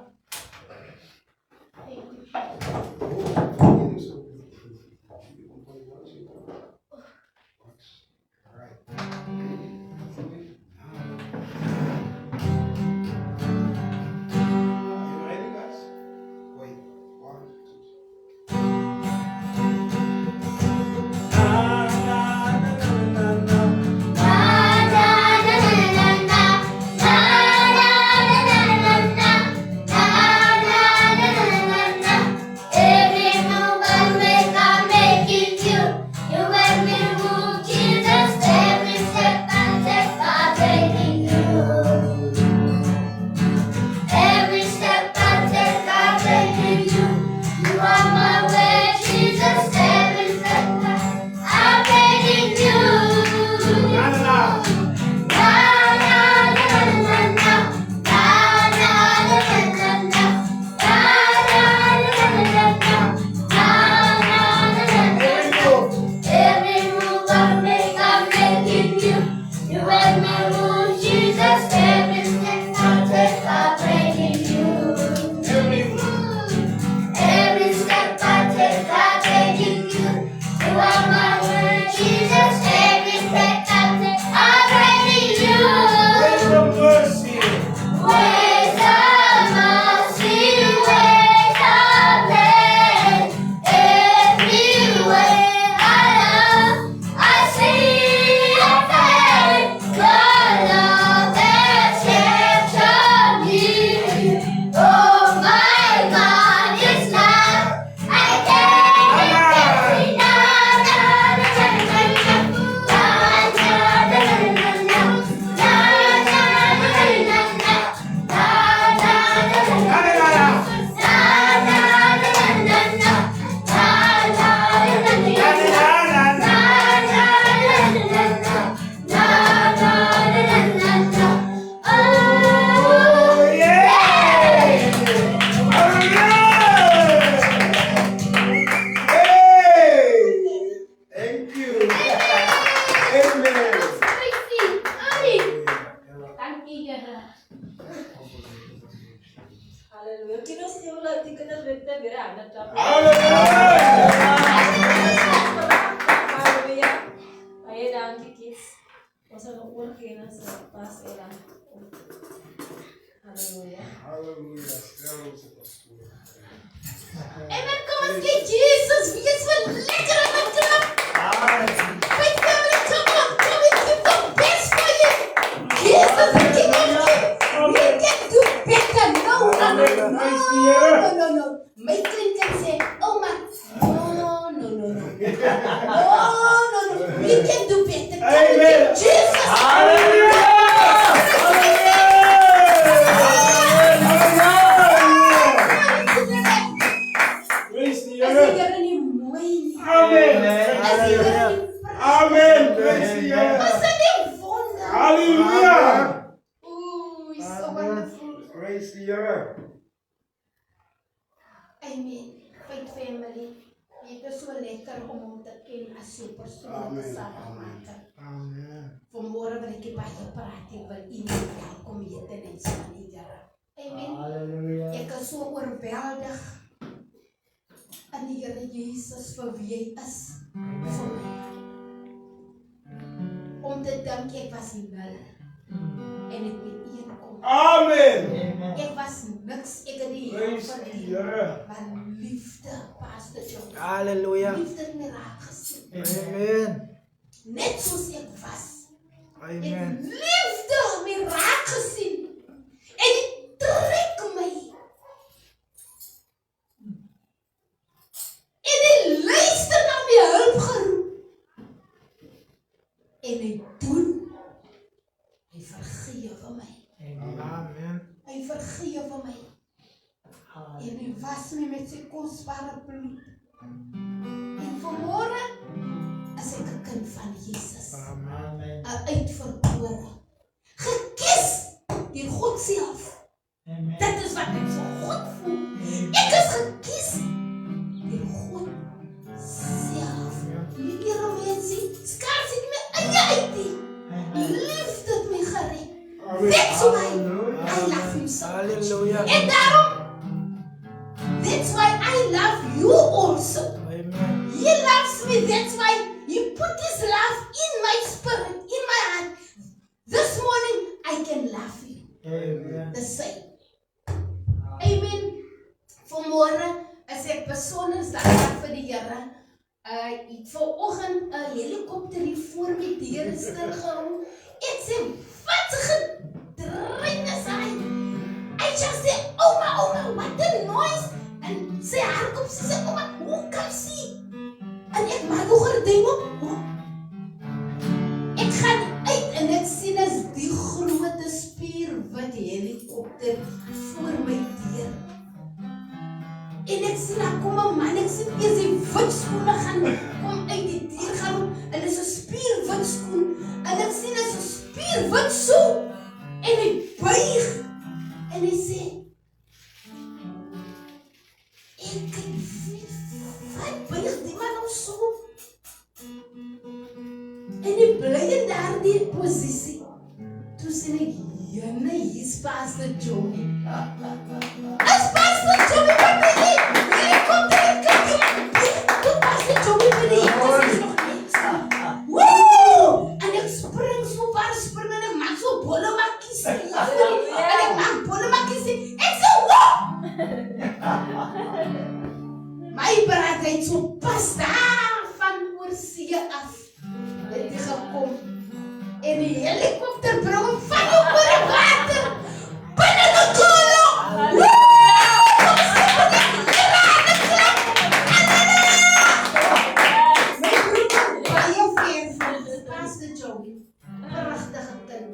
Thank you. Hallelujah. Kino si Yola, di ka na bigta bira, nagtapos. Hallelujah. Ayan ang kikis. Masa nukul kayo na sa pas ilang. Hallelujah. Amen. Kom eens, kijk Jesus. Wie is wel lekker aan het trap? My family, come on. Come and give the best for you. Jesus, we can do better. No. My friend can say, oh man. No. We can do better. Come and give Jesus. Amen. Faith family, ito so lekker om te ken as je persoon samen maken. Vanmorgen wil ik je bij je praten, wil iemand welkom je ten eerste manier. Amen. Ik is zo overweldig aan die Heer Jezus voor wie hij is voor mij. Om te danken, ik was nul en ik ben één kom. Ik was niks, ik had die Heer verdiend. Maar liefde, Pastor John. Halleluja. Liefde me raak gezien. Amen. Net zoals ik was. Amen. Ik liefde me raak gezien. En ik trek mij. En ik luister naar mijn hulpgeroep. En ik doe. Hij vergeven mij. Amen. Hij vergeven mij. En hij was me met zijn kostbare bloed. En vanmorgen is ik een kind van Jezus. Amen. Een uitverkoren. Gekies door God zelf. Dat is wat ik zo goed voel. Ik is gekies door God zelf. Meneer mensen, skaars ik me aan je uit. Liefde het me gered. That's why I love him so much. Hallelujah. And daarom, that's why I love you also. Amen. He loves me. That's why he put his love in my spirit, in my heart. This morning, I can love you. Amen. The same. Amen. Vanmorgen is ek besonder dankbaar vir die Here. Het vanoggend 'n helikopter hier voor my deur stilgehou. Ek sê, wat 'n gedrein is hy? I just say, Oma, what a noise. En sy hardop, sy sê, Oma, hoe kan sy? En ek maak die gordyn op. Ek gaan uit en ek sien as die grote spierwit helikopter voor my deur. En ek sien daar kom 'n man, ek sien eers die wit skoene gaan kom uit die deur gaan en dis 'n spierwit skoen en ek sien is 'n spierwit so en hy buig en hy sê wat buig die man nou so en hy bly in daardie posisie. Toe sê ek, Jane, hier's Pastor Joey. As Pastor Joey by my head, helikopter het kan iemand buig. Toe Pastor Joey by die head, dis is nog niks. Woe! En ek spring so paar spring en ek maak so bolle makkies. En ek maak bolle makkies. Ek sê, woe! My braat het so pas daar van oorsee af. Het hy gekom. En die helikopter bring hom van oor die water. Binne die kolen. Woe! Kom sê vir die Here aan die klap. My broer, baie veervol. Pastor Joey, prachtige kind.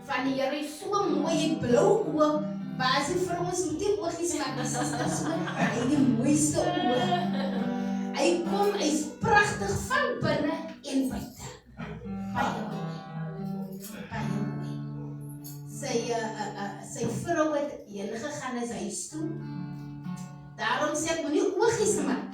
Van die Here is so mooi, het blou oog. Maar as die vrouens moet die oogies maak, die sister so, hy het die mooiste oog. Hy kom, hy is prachtig van binne en buite. Baie mooi. Baie mooi. Sy vrou het heen gegaan as huis toe. Daarom sê ek, moenie oogies maak.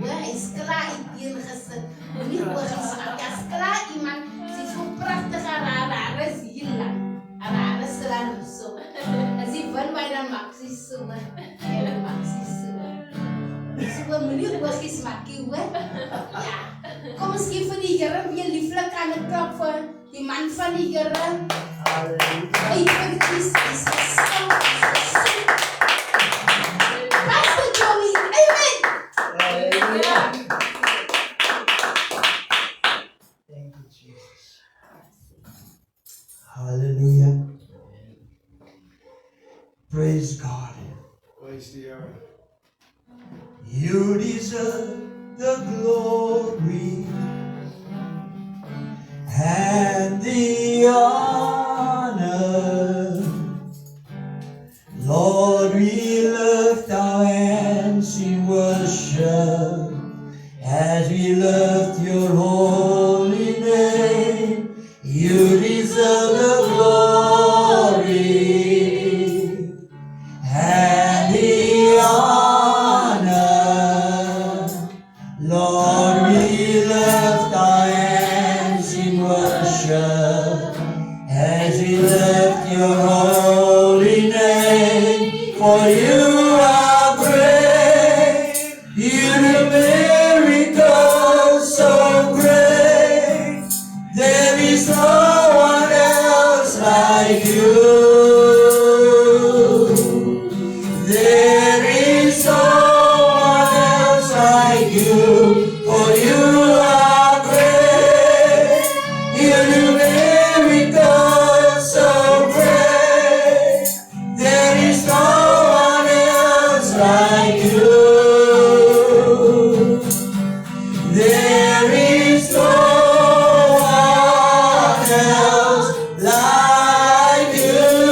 Hy is klaar uiteen gesit. Moenie oogies maak. As klaar iemand, sy so prachtig haar is hier lang. Haar is lang so. As die wind by dan maak sy so. En maak sy so. So moenie oogies maak, hoor? Ja. Kom ons gee vir die Here weer lieflik aan die klap vir die man van die Here. Hy verkies, hy is gesond. Pastor Joey, amen. Thank you, Jesus. Hallelujah. Praise God. Praise the Lord. You deserve the glory and the honor. Lord, we lift our hands in worship as we lift your holy name. You deserve the glory and the honor. Lord, we lift our hands in worship as we lift your holy name. For you are great, you do miracles so great. There is no one else like you. There is no one else like you. For you are great, you do miracles so great. There is no one else like you. There is no one else like you.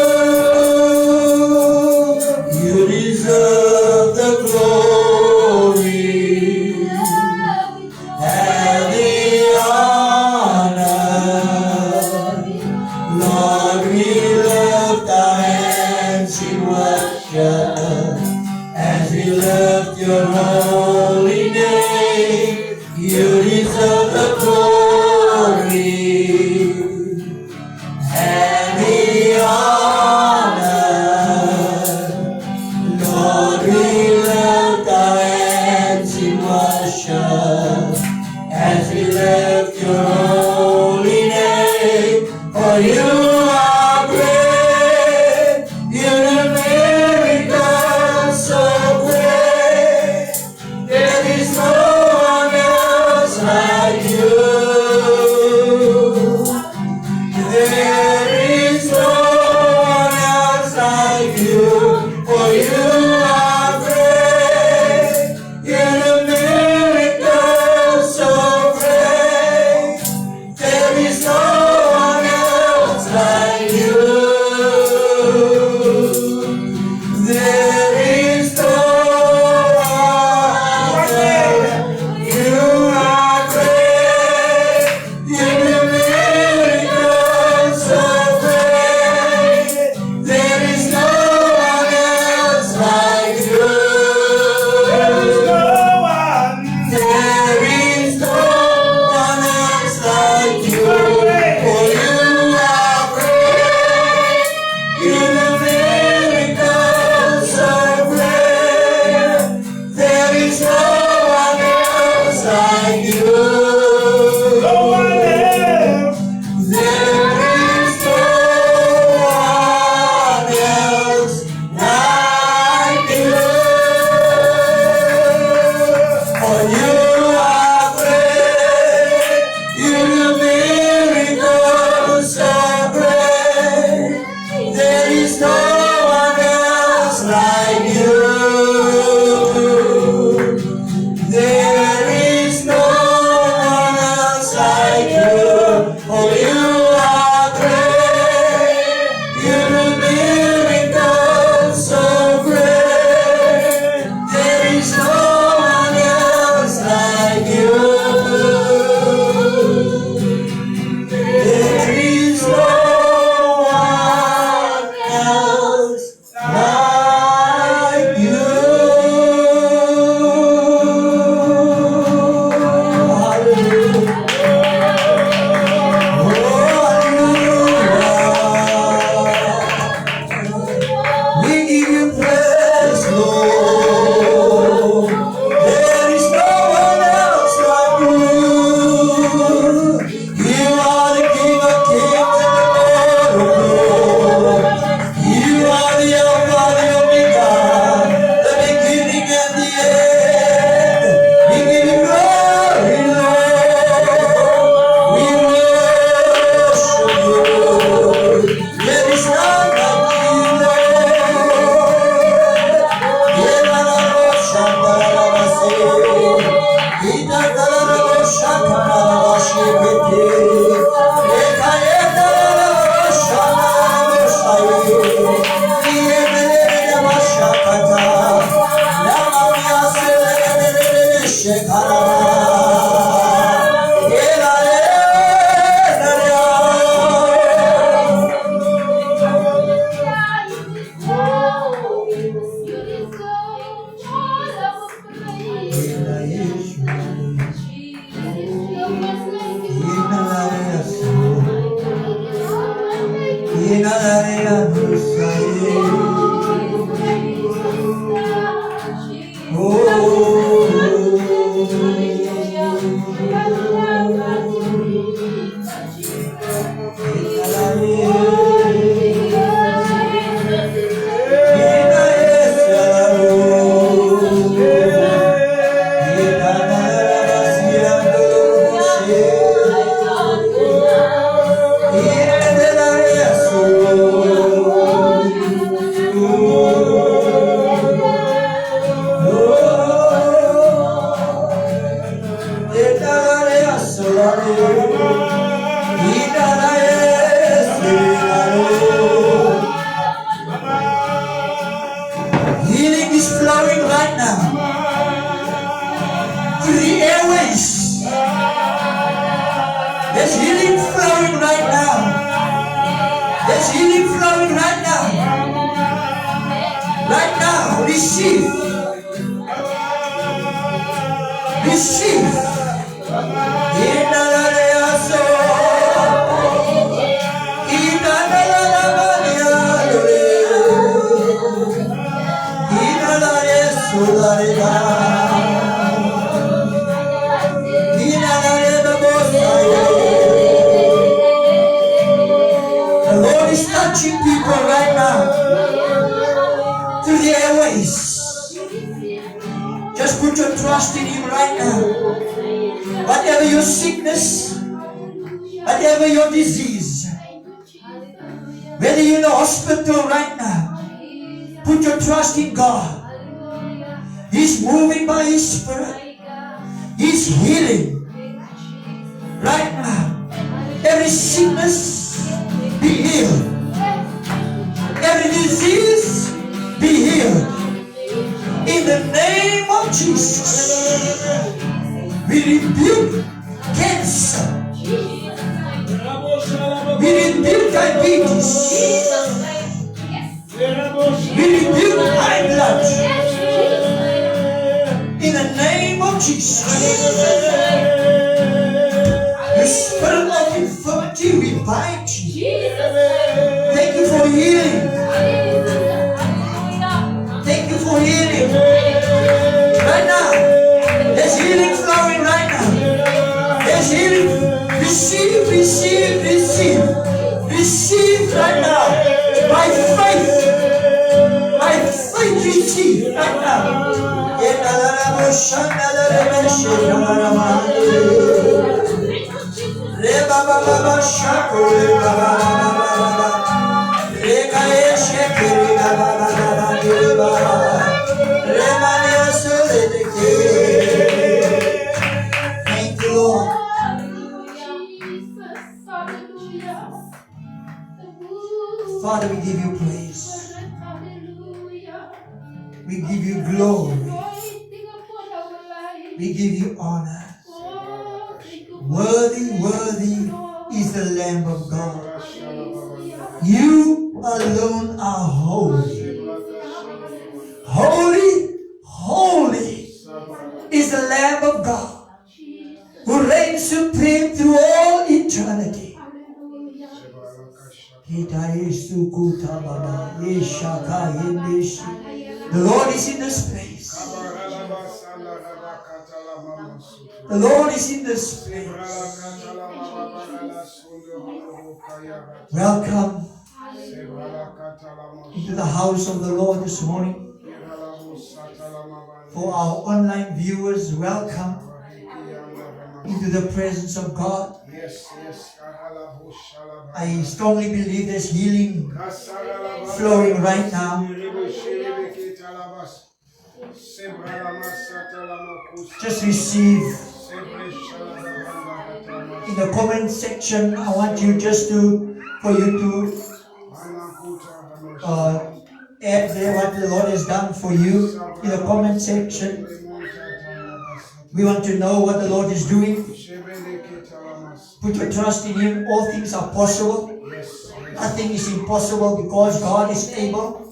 Healing is flowing right now through the airways. There's healing flowing right now. There's healing flowing right now. Right now, receive. Receive. The Lord is touching people right now through the airways. Just put your trust in Him right now. Whatever your sickness, whatever your disease, whether you're in the hospital right now, put your trust in God. He's moving by His Spirit. He's healing right now. Every sickness be healed. Every disease be healed. In the name of Jesus, we rebuke cancer. We rebuke diabetes. We rebuke high blood. In the name of Jesus. The spirit of infirmity, we bind you. Thank you for healing. Thank you for healing. Right now, there's healing flowing right now. There's healing. Receive, receive, receive. Receive right now. By faith. By faith, receive right now. Thank you, Lord. Father, we give you praise. We give you glory. We give you honor. Worthy, worthy is the Lamb of God. You alone are holy. Holy, holy is the Lamb of God who reigns supreme through all eternity. The Lord is in this place. The Lord is in this place. Welcome into the house of the Lord this morning. For our online viewers, welcome into the presence of God. I strongly believe there's healing flowing right now. Just receive. In the comment section, I want you for you to add there what the Lord has done for you. In the comment section, we want to know what the Lord is doing. Put your trust in Him. All things are possible. Nothing is impossible because God is able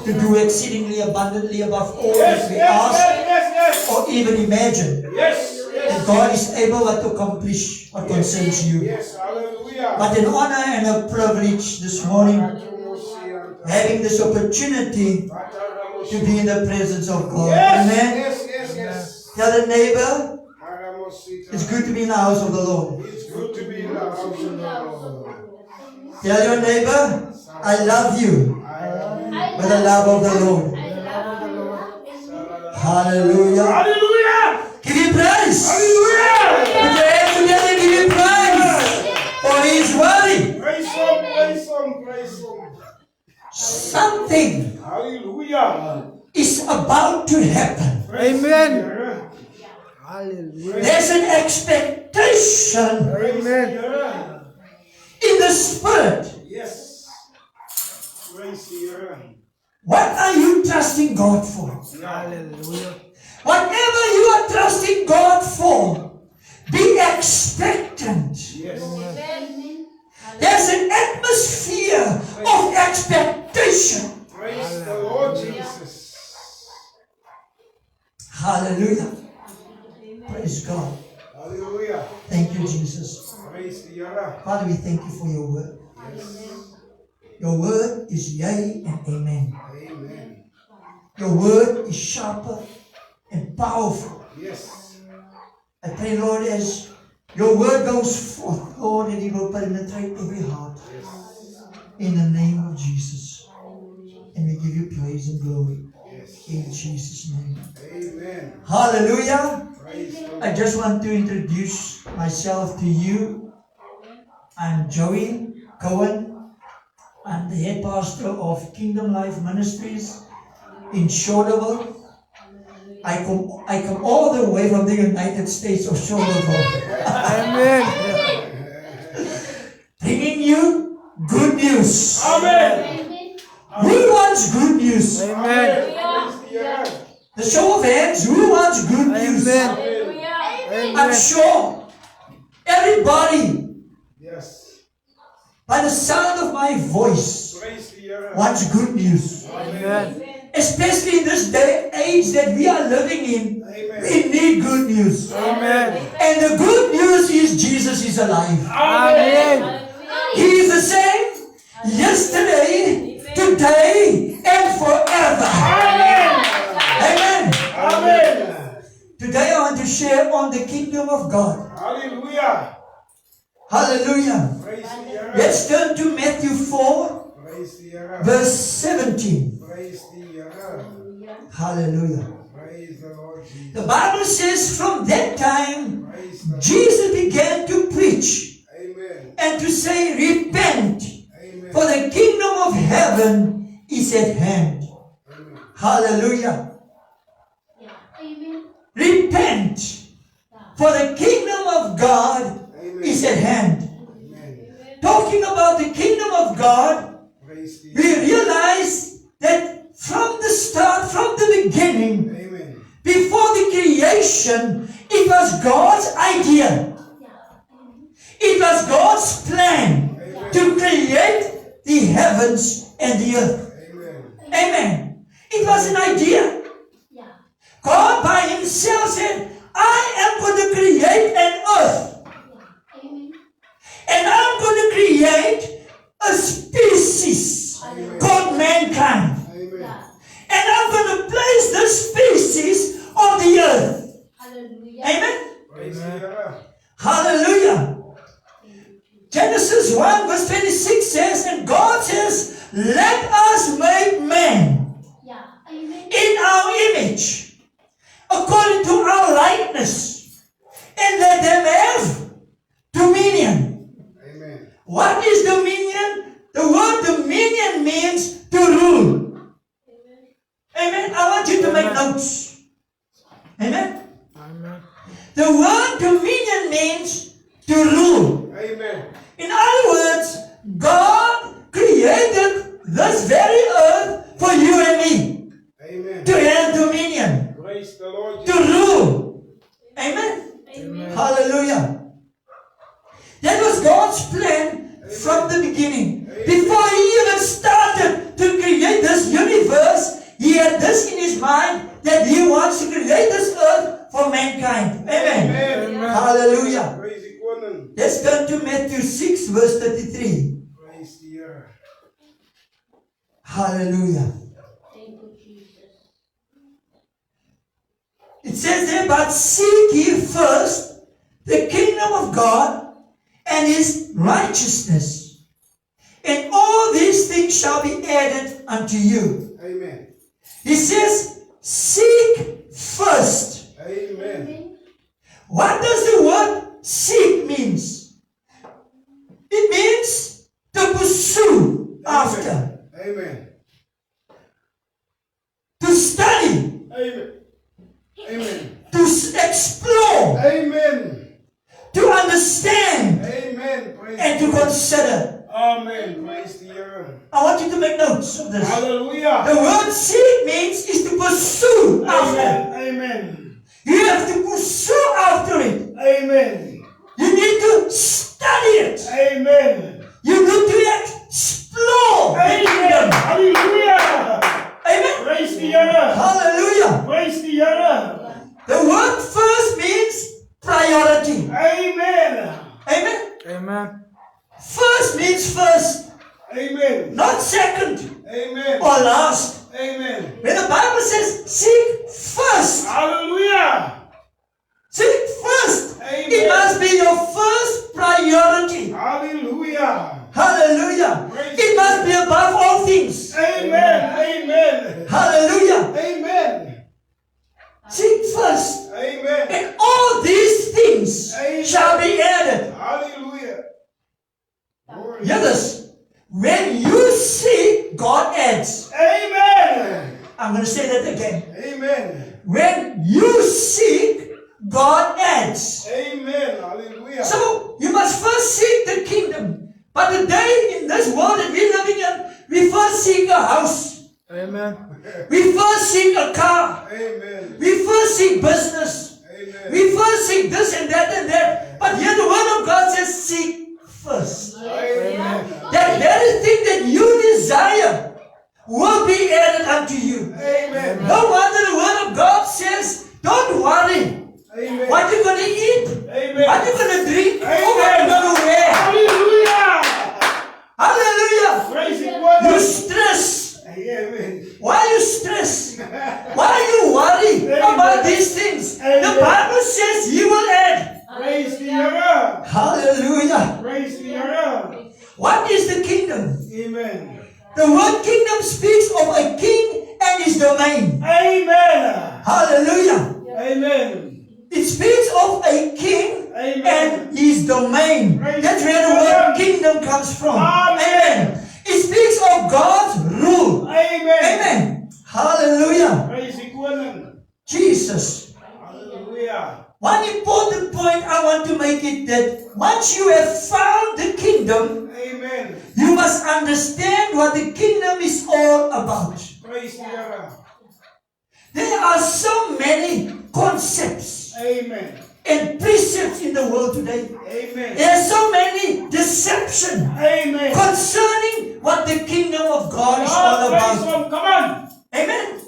to do exceedingly abundantly above all that we ask or even imagine. And God is able to accomplish what concerns you. But an honor and a privilege this morning having this opportunity to be in the presence of God. Amen. Yes. Tell a neighbor, it's good to be in the house of the Lord. It's good to be in the house of the Lord. Tell your neighbor, I love you with the love of the Lord. Hallelujah. Hallelujah. Give him praise. Hallelujah. Put your hands together and give him praise. For he is worthy. Praise Him. Something Hallelujah. is about to happen. Amen. There's an expectation Amen. in the spirit. Yes. Praise the What are you trusting God for? Hallelujah. Whatever you are trusting God for, be expectant. Yes. There's an atmosphere of expectation. Praise the Lord Jesus. Hallelujah. Praise God. Hallelujah. Thank you, Jesus. Praise the Lord. Father, we thank you for your word. Your word is yea and amen. Amen. Your word is sharper and powerful. Yes. I pray, Lord, as your word goes forth, Lord, that it will penetrate every heart. In the name of Jesus. And we give you praise and glory. Yes. In Jesus' name. Amen. Hallelujah. Praise the Lord. I just want to introduce myself to you. I'm Joey Cohen. I'm the head pastor of Kingdom Life Ministries in Shorterville. I come all the way from the United States of Shorterville. Bringing you good news. Amen. Who wants good news? Amen. Praise the Lord. The show of hands, who wants good news? I'm sure everybody, Yes. by the sound of my voice, Praise the Lord. wants good news. Amen. Especially in this day age that we are living in, Amen. we need good news. Amen. And the good news is Jesus is alive. Amen. He is the same yesterday, today, and forever. Amen. Amen. Today I want to share on the kingdom of God. Hallelujah. Hallelujah. Praise the Lord. Let's turn to Matthew 4, Praise the Lord. verse 17. Praise the Lord. Hallelujah. Praise the Lord Jesus. The Bible says from that time, Praise the Lord. Jesus began to preach Amen. and to say, repent, Amen. for the kingdom of heaven is at hand. Amen. Hallelujah. Repent, for the kingdom of God is at hand. Amen. Talking about the kingdom of God, Praise the we realize that from the start, from the beginning, Amen. before the creation, it was God's idea. It was God's plan to create the heavens and the earth. Amen. Amen. It was an idea. God by himself said, I am going to create an earth. And I'm going to create a species called mankind. Amen. And I'm going to place this species on the earth. Amen. Praise the Lord. Hallelujah. Genesis 1 verse 26 says, and God says, let us make man in our image, according to our likeness, and let them have dominion. Amen. What is dominion? The word dominion means to rule. Amen. I want you to make notes. Amen. The word dominion means to rule. Amen. In other words, God created this very earth for you and me Amen. to have dominion, Praise the Lord to Jesus. rule. Amen. Hallelujah. That was God's plan from the beginning. Before he even started to create this universe, he had this in his mind that he wants to create this earth for mankind. Amen. Amen. Hallelujah. Praise the Lord. Let's turn to Matthew 6 verse 33. Praise the Lord. Hallelujah. Thank you, Jesus. It says there, but seek ye first the kingdom of God and his righteousness, and all these things shall be added unto you. Amen. He says, seek first. Amen. What does the word seek means? It means to pursue after, Amen. to study, Amen. Amen. to explore, Amen. to understand, Amen. Praise and to God. consider. Amen. Praise the Lord. I want you to make notes of this. Hallelujah. The word seek means is to pursue after. Amen. Amen. You have to pursue after it. Amen. You need to study it. Amen. You need to explore the Amen. kingdom. Hallelujah. Amen. Praise the Lord. Hallelujah. Praise the Lord. The word first means priority. Amen. Amen. Amen. First means first, Amen. not second Amen. or last. Amen. When the Bible says seek first, Hallelujah. seek first. Amen. It must be your first priority. Hallelujah. Hallelujah. Praise It must be above all things. Amen. Amen. Hallelujah. Amen. Seek first. Amen. And all these things Amen. shall be added. Hallelujah. Glory. Hear this. When you seek, God adds. Amen. I'm going to say that again. Amen. When you seek, God adds. Amen. Hallelujah. So you must first seek the kingdom. But today in this world that we're living in, we first seek a house. Amen. We first seek a car. Amen. We first seek business. Amen. We first seek this and that and that. But here the word of God says seek first. Amen. That very thing that you desire will be added unto you. Amen. No wonder the word of God says, don't worry. Amen. What you going to eat? Amen. What you going to drink? Amen. Or what you going to wear? Hallelujah. Hallelujah. Praise the You Lord. stress. Amen. Why you stress? Why you worry about these things? The Amen. Bible says He will add. Praise the Lord. Hallelujah. Praise the Lord. What is the kingdom? Amen. The word kingdom speaks of a king and his domain. Amen. Hallelujah. Amen. It speaks of a king Amen. and his domain. Praise That's where the the word Lord. kingdom comes from. Amen. It speaks of God's rule. Amen. Amen. Hallelujah. Praise the Lord. Jesus. Hallelujah. One important point I want to make it that once you have found the kingdom, Amen. you must understand what the kingdom is all about. Praise the Lord. There are so many concepts Amen. and precepts in the world today. Amen. There are so many deception Amen. concerning what the kingdom of God is all praise about. Him. Come on. Amen.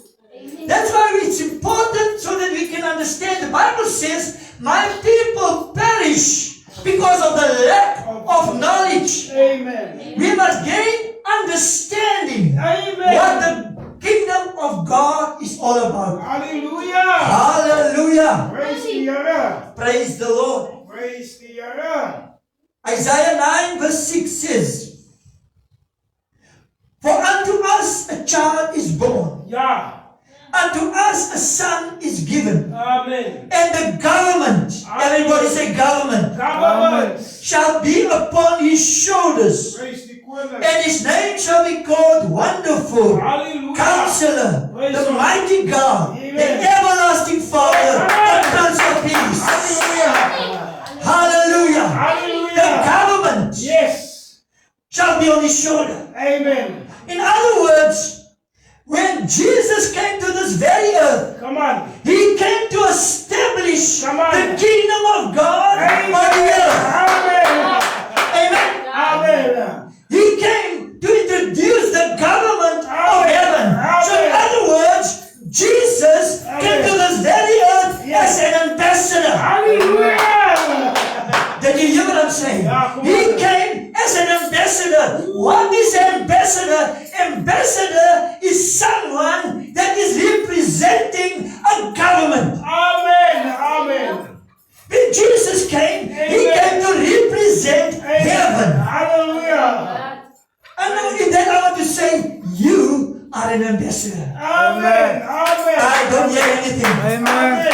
That's why it's important so that we can understand. The Bible says, my people perish because of the lack of knowledge. Amen. We must gain understanding Amen. what the kingdom of God is all about. Hallelujah. Hallelujah. Praise the Lord. Praise the Lord. Praise the Lord. Isaiah 9 verse 6 says, for unto us a child is born, Yeah. unto us a son is given, Amen. and the government, everybody say government, Government. shall be upon his shoulders, Praise the Lord. and his name shall be called Wonderful, Hallelujah. Counselor, Praise the God. mighty God, Amen. the everlasting Father, the Prince of Peace. Hallelujah. Hallelujah. The Hallelujah. government Yes. shall be on his shoulder. Amen. In other words, when Jesus came to this very earth, Come on. He came to establish Come on. the kingdom of God Amen. on the earth. Amen. Amen. Amen. He came to introduce the government of Amen. heaven. So in Amen. other words, Jesus came to this very earth as an ambassador. Hallelujah. Did you hear what I'm saying? Yeah, come He on. came as an ambassador. What is ambassador? ambassador is someone that is representing a government. Amen. Amen. When Jesus came, he came to represent heaven. Hallelujah. And now in that I want to say, you are an ambassador. Amen. Amen. I don't hear anything. Amen.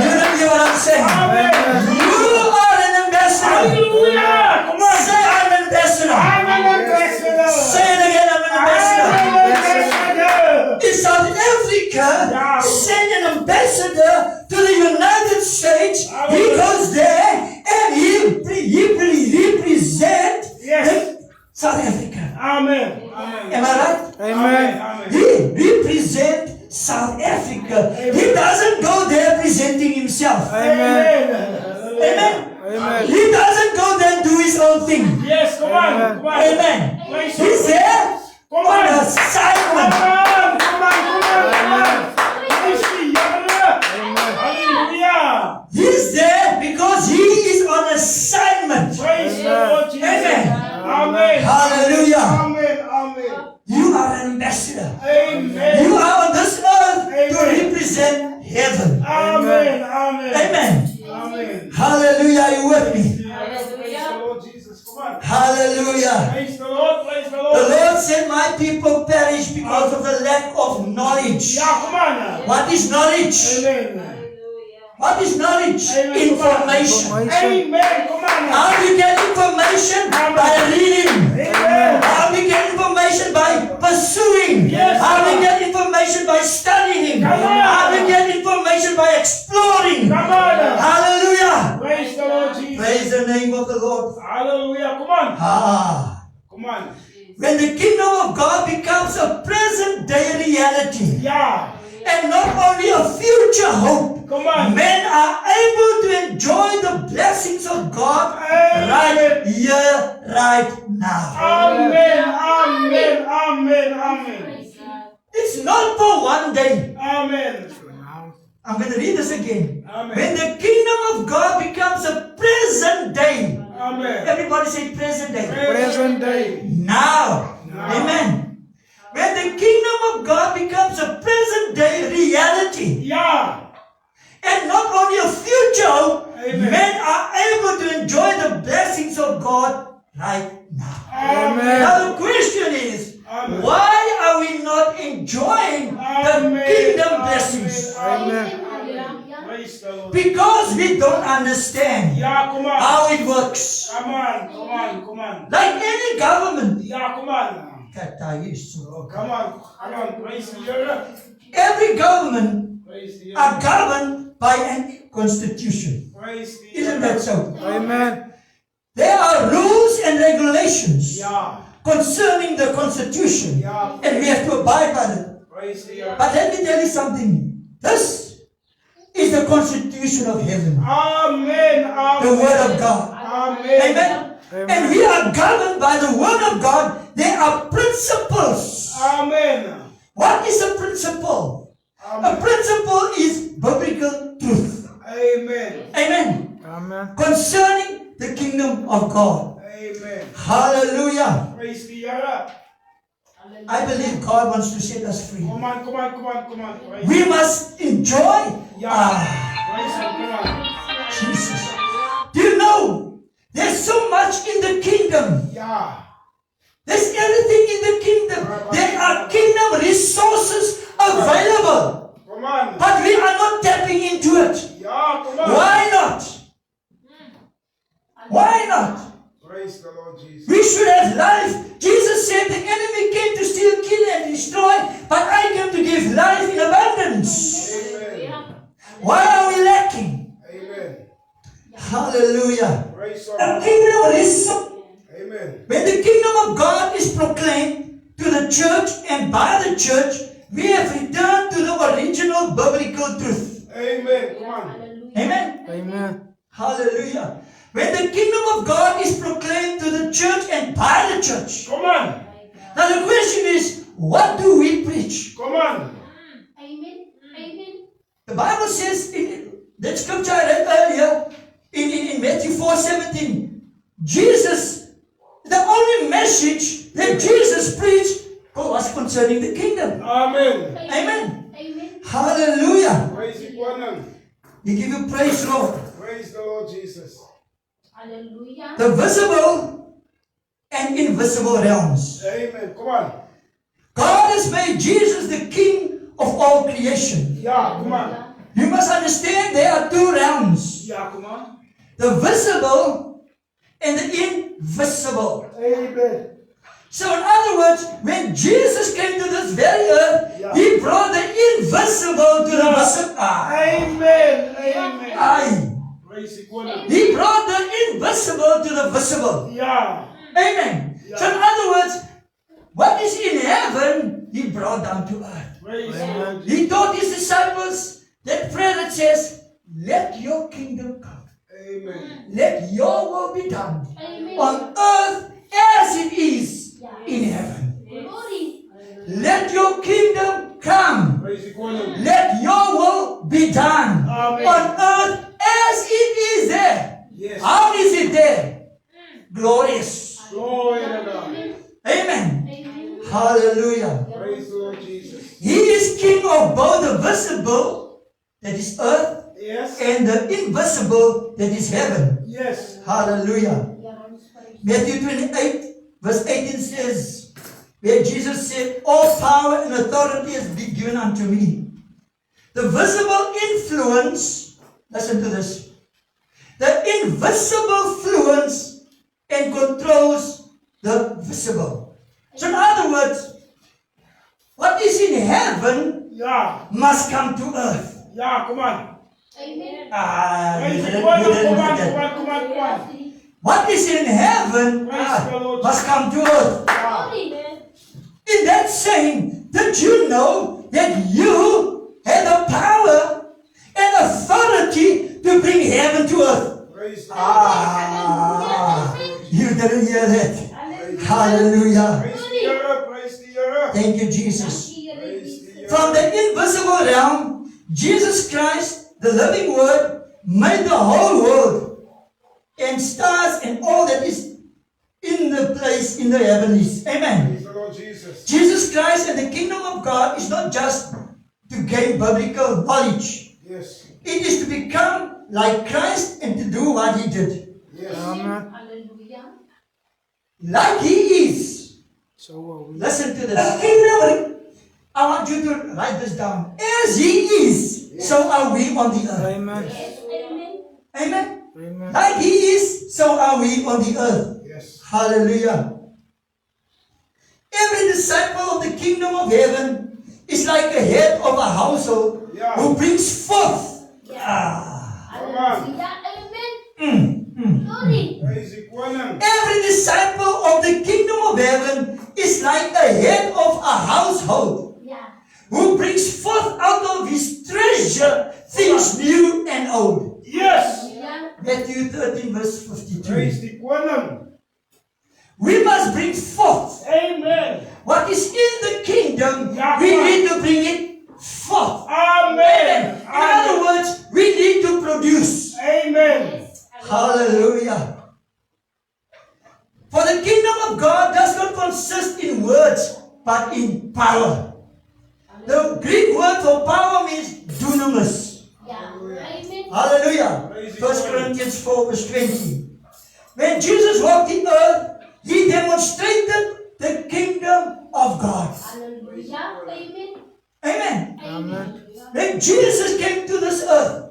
You don't hear what I'm saying. You are an ambassador. Hallelujah. Come on. Say I'm an ambassador. I'm an ambassador. Say it again, I'm an ambassador. I'm an ambassador. In South Africa, send an ambassador to the United States. He goes there and he represents South Africa. Amen. Amen. Am I right? Amen. Amen. He represents South Africa. He doesn't go there presenting himself. Amen. Amen. Amen. He doesn't go there and do his own thing. Yes, come on. Come on. Amen. He's there Come on on. assignment. Come on. Hallelujah. He's there because he is on assignment. Praise the Lord Jesus. Amen. Amen. Hallelujah. Amen. Amen. You are an ambassador. Amen. You are on this earth to Amen. represent heaven. Amen. Amen. Amen. Amen. Hallelujah. Are you with me? Praise the Lord Jesus. Come on. Hallelujah. Praise the Lord. Praise the The Lord. Lord said, my people perish because of the lack of knowledge. Yeah, come on. What is knowledge? Amen. What is knowledge? Information. Amen. Come on. How do you get information? By reading. Amen. How do you get information? By pursuing. Yes, How do you Lord. get information? By studying. Come on. How do you get information? By exploring. Come on. Hallelujah. Praise the Lord Jesus. Praise the name of the Lord. Hallelujah. Come on. Ah. Come on. When the kingdom of God becomes a present day reality Yeah. and not only a future hope, Come on. men are able to enjoy the blessings of God Amen. right here, right now. Amen. Amen. Amen. Amen. It's not for one day. Amen. I'm going to read this again. Amen. When the kingdom of God becomes a present day, Amen. everybody say present day. Present day. Now. Amen. When the kingdom of God becomes a present day reality, Yeah. and not only a future hope, Amen. men are able to enjoy the blessings of God right now. Amen. Now the question is, Amen. why are we not enjoying the Amen. kingdom blessings? Amen. Praise the Lord. Because we don't understand Yeah, come on. how it works. Come on. Come on. Come on. Like any government, Yeah, come on. Come on. Come on. Praise the Lord. every government Praise the are Lord. governed by a constitution. Praise the Isn't Lord. that so? Amen. There are rules and regulations Yeah. concerning the constitution, Yeah. and we have to abide by them. Praise the Lord. But let me tell you something. This is the constitution of heaven, Amen. Amen. the word of God. Amen. Amen. And we are governed by the word of God. There are principles. Amen. What is a principle? A principle is biblical truth. Amen. Amen. Amen. Concerning the kingdom of God. Amen. Hallelujah. Praise the Lord. I believe God wants to set us free. Come on, come on, come on, come on. Praise We must enjoy. Yeah. Praise Him. Come on. Jesus. Do you know there's so much in the kingdom? Yeah. There's everything in the kingdom. There are kingdom resources available, Come on. but we are not tapping into it. Yeah, come on. Why not? Why not? Praise the Lord Jesus. We should have life. Jesus said the enemy came to steal, kill, and destroy, but I came to give life in abundance. Amen. Why are we lacking? Amen. Hallelujah. Praise The the Lord. kingdom is, Amen. when the kingdom of God is proclaimed to the church and by the church, we have returned to the original biblical truth. Amen. Come on. Amen. Amen. Hallelujah. When the kingdom of God is proclaimed to the church and by the church. Come on. Now the question is, what do we preach? Come on. Amen. Amen. The Bible says in that scripture I read earlier in Matthew 4:17, Jesus, the only message that Jesus preached much concerning the kingdom. Amen. Amen. Amen. Hallelujah. Praise the Lord. We give you praise, Lord. Praise the Lord Jesus. Hallelujah. The visible and invisible realms. Amen. Come on. God has made Jesus the King of all creation. Yeah, come on. You must understand there are two realms. Yeah, come on. The visible and the invisible. Amen. So in other words, when Jesus came to this very earth, Yeah. He brought the invisible to the visible. Amen. Amen. Aye. Praise the Lord. He brought the invisible to the visible. Yeah. Amen. Yeah. So in other words, what is in heaven, He brought down to earth. Praise the Lord. He taught His disciples that prayer that says, let your kingdom come. Amen. Let your will be done Amen. on earth as it is in heaven. Glory. Let your kingdom come. Praise the Lord. Let your will be done Amen. on earth as it is there. Yes. How is it there? Glorious. Glory to God. Amen. Amen. Hallelujah. Praise the Lord Jesus. He is king of both the visible, that is earth, Yes. and the invisible, that is heaven. Yes. Hallelujah. Matthew 28, verse 18 says, where Jesus said, all power and authority has been given unto me. The visible influence, listen to this, the invisible influence and controls the visible. So in other words, what is in heaven Yeah. must come to earth. Yeah, come on. Amen. Praise the You Lord. didn't Come on, forget. come on, come on, come on. What is in heaven Praise the Lord. must come to earth. Glory. In that saying, did you know that you had the power and authority to bring heaven to earth? Praise the Lord. You didn't hear that. Hallelujah. Praise the Lord. Praise the Lord. Thank you, Jesus. Praise the Lord. From the invisible realm, Jesus Christ, the living Word, made the whole world and stars and all that is in the place in the heavenlies. Amen. Praise the Lord Jesus. Jesus Christ and the kingdom of God is not just to gain biblical knowledge. Yes. It is to become like Christ and to do what He did. Yes. Hallelujah. Like He is. So are we. Listen to this. Kingdom, I want you to write this down. As He is, so are we on the earth. Amen. Amen. Amen. Amen. Like He is, so are we on the earth. Yes. Hallelujah. Every disciple of the kingdom of heaven is like a head of a household Yeah. who brings forth. Hallelujah. Amen. Glory. Praise the Lord. Every disciple of the kingdom of heaven is like a head of a household Yeah. who brings forth out of his treasure things new and old. Yes. Yeah. Matthew 13 verse 52. Praise the Lord. We must bring forth Amen. what is in the kingdom. Yeah, We come on. need to bring it forth. Amen. In other words, we need to produce. Amen. Hallelujah. For the kingdom of God does not consist in words, but in power. The Greek word for power means dunamis. Yeah. Amen. Hallelujah. Praise 1 the Lord. Corinthians 4 verse 20. When Jesus walked the earth, He demonstrated the kingdom of God. Hallelujah. Amen. Amen. Amen. When Jesus came to this earth,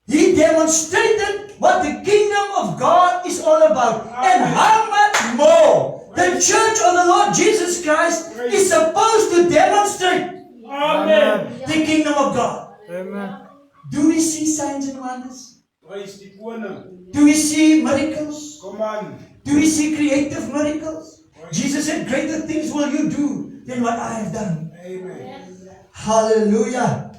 He demonstrated what the kingdom of God is all about. And how much more the church of the Lord Jesus Christ is supposed to demonstrate Amen. the kingdom of God. Amen. Do we see signs and wonders? Praise the Lord. Do we see miracles? Come on. Do we see creative miracles? Jesus said, greater things will you do than what I have done. Amen. Hallelujah.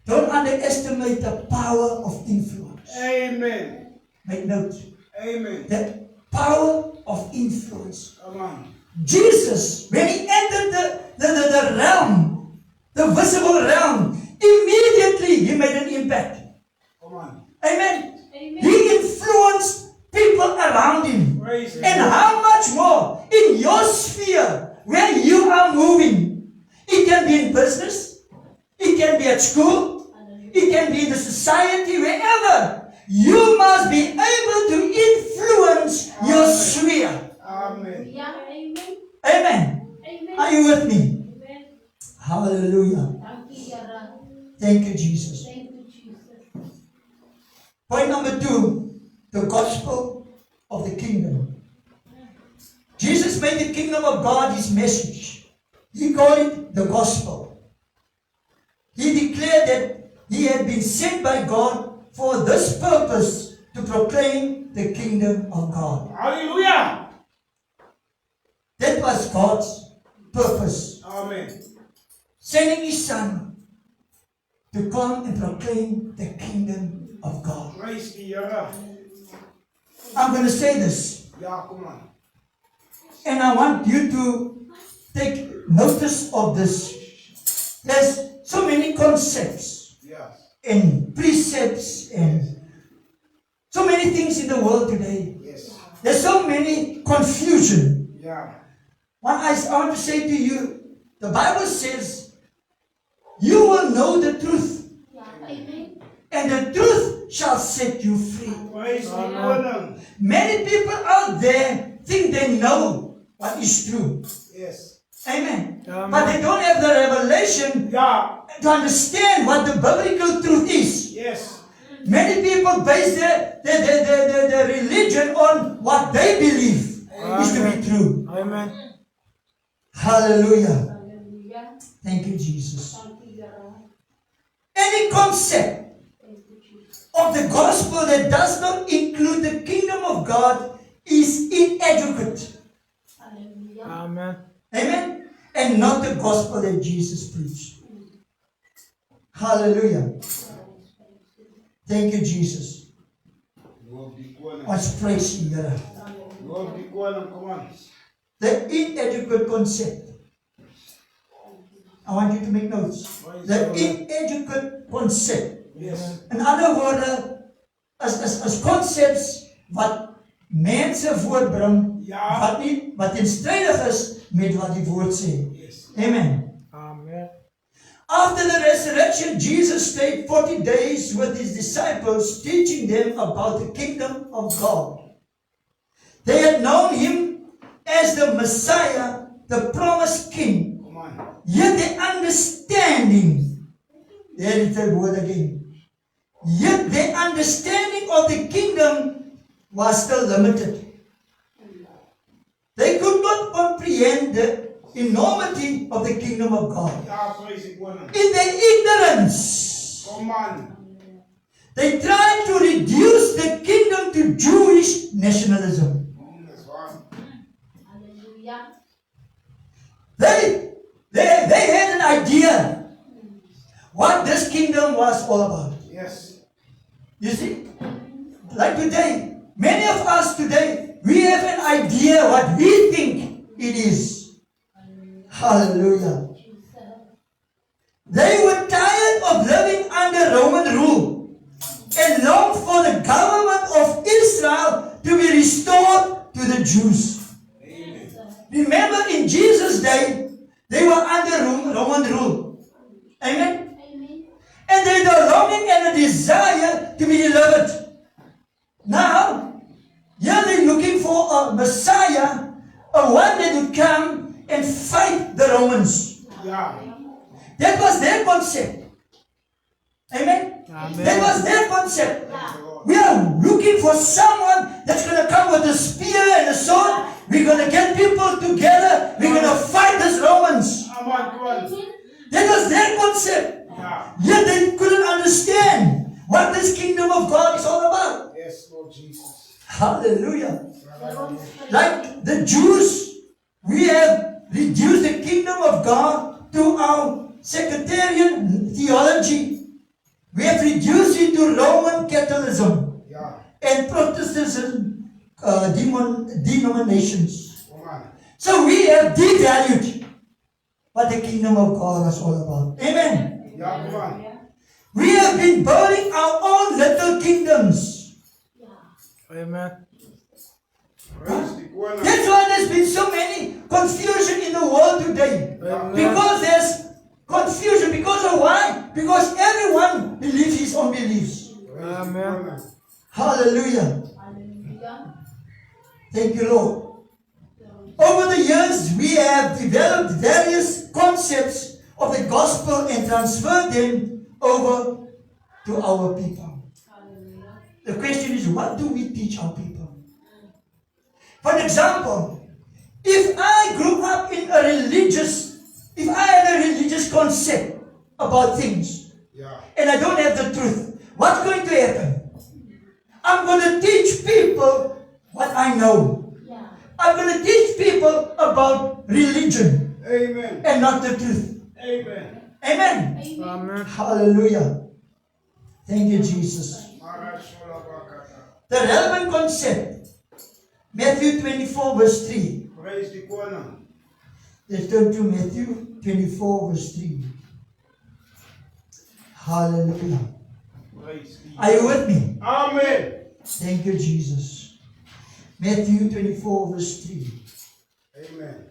Don't underestimate the power of influence. Amen. Make note. Amen. The power of influence. Come on. Jesus, when He entered the realm, the visible realm, immediately He made an impact. Come on. Amen. Amen. He influenced people around Him. Praise the And Lord. how much more in your sphere where you are moving. It can be in business. It can be at school. It can be in the society, wherever. You must be able to influence your sphere. Amen. Yeah, amen. Amen. Amen. Are you with me? Amen. Hallelujah. Thank you, Yara. Thank you, Jesus. Thank you, Jesus. Point number 2, the gospel of the kingdom. Jesus made the kingdom of God his message. He called it the gospel. He declared that he had been sent by God for this purpose, to proclaim the kingdom of God. Hallelujah. That was God's purpose. Amen. Sending his son to come and proclaim the kingdom of God. Praise the Lord. I'm going to say this, Yeah, come on. and I want you to take notice of this. There's so many concepts Yes. and precepts and so many things in the world today. Yes. There's so many confusion. Yeah. What I want to say to you, the Bible says, you will know the truth, Yeah, amen. and the truth shall set you free. Praise the Lord. Many people out there think they know what is true. Yes. Amen. But they don't have the revelation Yeah. to understand what the biblical truth is. Yes. Many people base their religion on what they believe is to be true. Amen. Hallelujah. Hallelujah. Thank you, Jesus. Thank you, Yara. Any concept Thank you, Jesus. of the gospel that does not include the kingdom of God is inadequate. Hallelujah. Amen. Amen? And not the gospel that Jesus preached. Hallelujah. Thank you, Jesus. Lord be quiet. Let's praise you, Lord. Lord be quiet. Come on. The inadequate concept. I want you to make notes. The inadequate concept. Yes. In other words, as concepts wat mense voortbring, Ja. wat teenstrydig is met wat die woord sê. Yes. Amen. Amen. After the resurrection, Jesus stayed 40 days with his disciples, teaching them about the kingdom of God. They had known him as the Messiah, the promised king. Come on. Yet the understanding, there is the word again, yet the understanding of the kingdom was still limited. They could not comprehend the enormity of the kingdom of God. Ja, praise the Lord. In their ignorance, Come on. they tried to reduce the kingdom to Jewish nationalism. That's right. Hallelujah. They had an idea what this kingdom was all about. Yes. You see? Like today, many of us today, we have an idea what we think it is. Hallelujah. They were tired of living under Roman rule and longed for the government of Israel to be restored to the Jews. Amen. Remember, in Jesus' day, they were under Roman rule. Amen? Amen. And they had a longing and a desire to be delivered. Now, here they're looking for a Messiah, a one that would come and fight the Romans. Ja. That was their concept. Amen? That was their concept. We are looking for someone that's going to come with a spear and a sword. We're going to get people together. We're going to fight these Romans. Come on, come on. That was their concept. Ja. Yet they couldn't understand what this kingdom of God is all about. Yes, Lord Jesus. Hallelujah. Like the Jews, we have reduced the kingdom of God to our sectarian theology. We have reduced it to Roman Catholicism Ja. and Protestantism denominations. Come on. So we have devalued what the kingdom of God is all about. Amen. Ja, come on. We have been building our own little kingdoms. Amen. Praise the Lord. That's why there's been so many confusion in the world today. Because there's confusion. Because of why? Because everyone believes his own beliefs. Amen. Hallelujah. Hallelujah. Thank you, Lord. Over the years, we have developed various concepts of the gospel and transferred them over to our people. Hallelujah. The question is, what do we teach our people? For example, if I grew up in if I had a religious concept about things, and I don't have the truth, what's going to happen? I'm going to teach people what I know. Yeah. I'm going to teach people about religion. Amen. And not the truth. Amen. Amen. Amen. Hallelujah. Thank you, Jesus. The relevant concept, Matthew 24 verse 3. Praise the Koning. Let's turn to Matthew 24 verse 3. Hallelujah. Praise the Are you with me? Amen. Thank you, Jesus. Matthew 24 verse 3. Amen.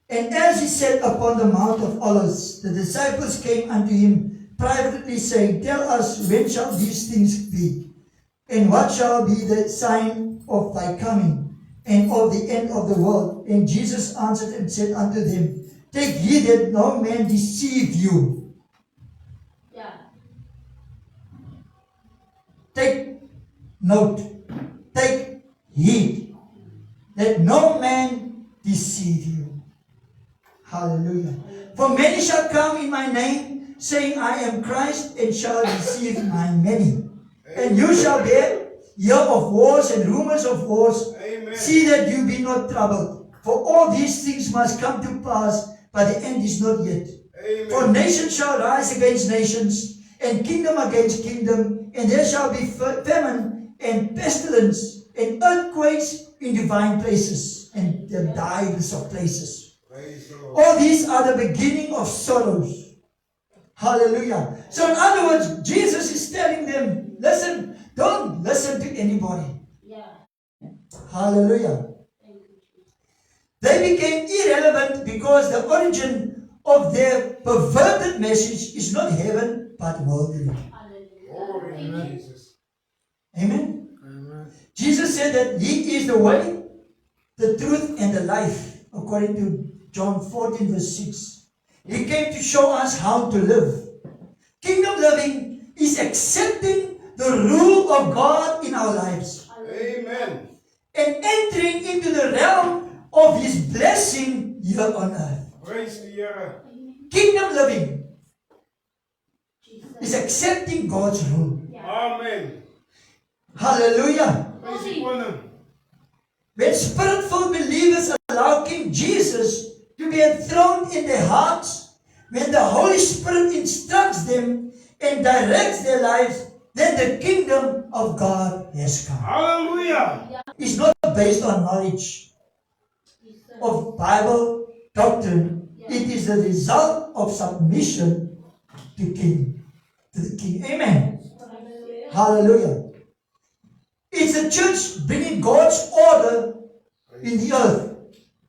And as he sat upon the Mount of Olives, the disciples came unto him privately, saying, Tell us, when shall these things be? And what shall be the sign of thy coming, and of the end of the world? And Jesus answered and said unto them, Take heed that no man deceive you. Yeah. Take note, take heed, that no man deceive you. Hallelujah. For many shall come in my name, saying, I am Christ, and shall deceive many. And you shall hear of wars and rumors of wars. Amen. See that you be not troubled. For all these things must come to pass, but the end is not yet. Amen. For nation shall rise against nations, and kingdom against kingdom, and there shall be famine and pestilence and earthquakes in divine places and the divers of places. Praise the Lord. All these are the beginning of sorrows. Hallelujah. So in other words, Jesus is telling them, listen, don't listen to anybody. Yeah. Hallelujah. Thank you, Jesus. They became irrelevant because the origin of their perverted message is not heaven but worldly. Glory to Jesus. Amen. Amen. Jesus said that He is the way, the truth, and the life, according to John 14 verse 6. He came to show us how to live. Kingdom living is accepting the rule of God in our lives Amen. and entering into the realm of His blessing here on earth. Praise the Lord. Kingdom living Jesus. is accepting God's rule. Amen. Hallelujah. Praise the Koning. When spirit-filled believers allow King Jesus to be enthroned in their hearts, when the Holy Spirit instructs them and directs their lives, then the kingdom of God has come. Hallelujah. It's not based on knowledge of Bible doctrine. It is the result of submission to the King. Amen. Hallelujah. It's the church bringing God's order in the earth.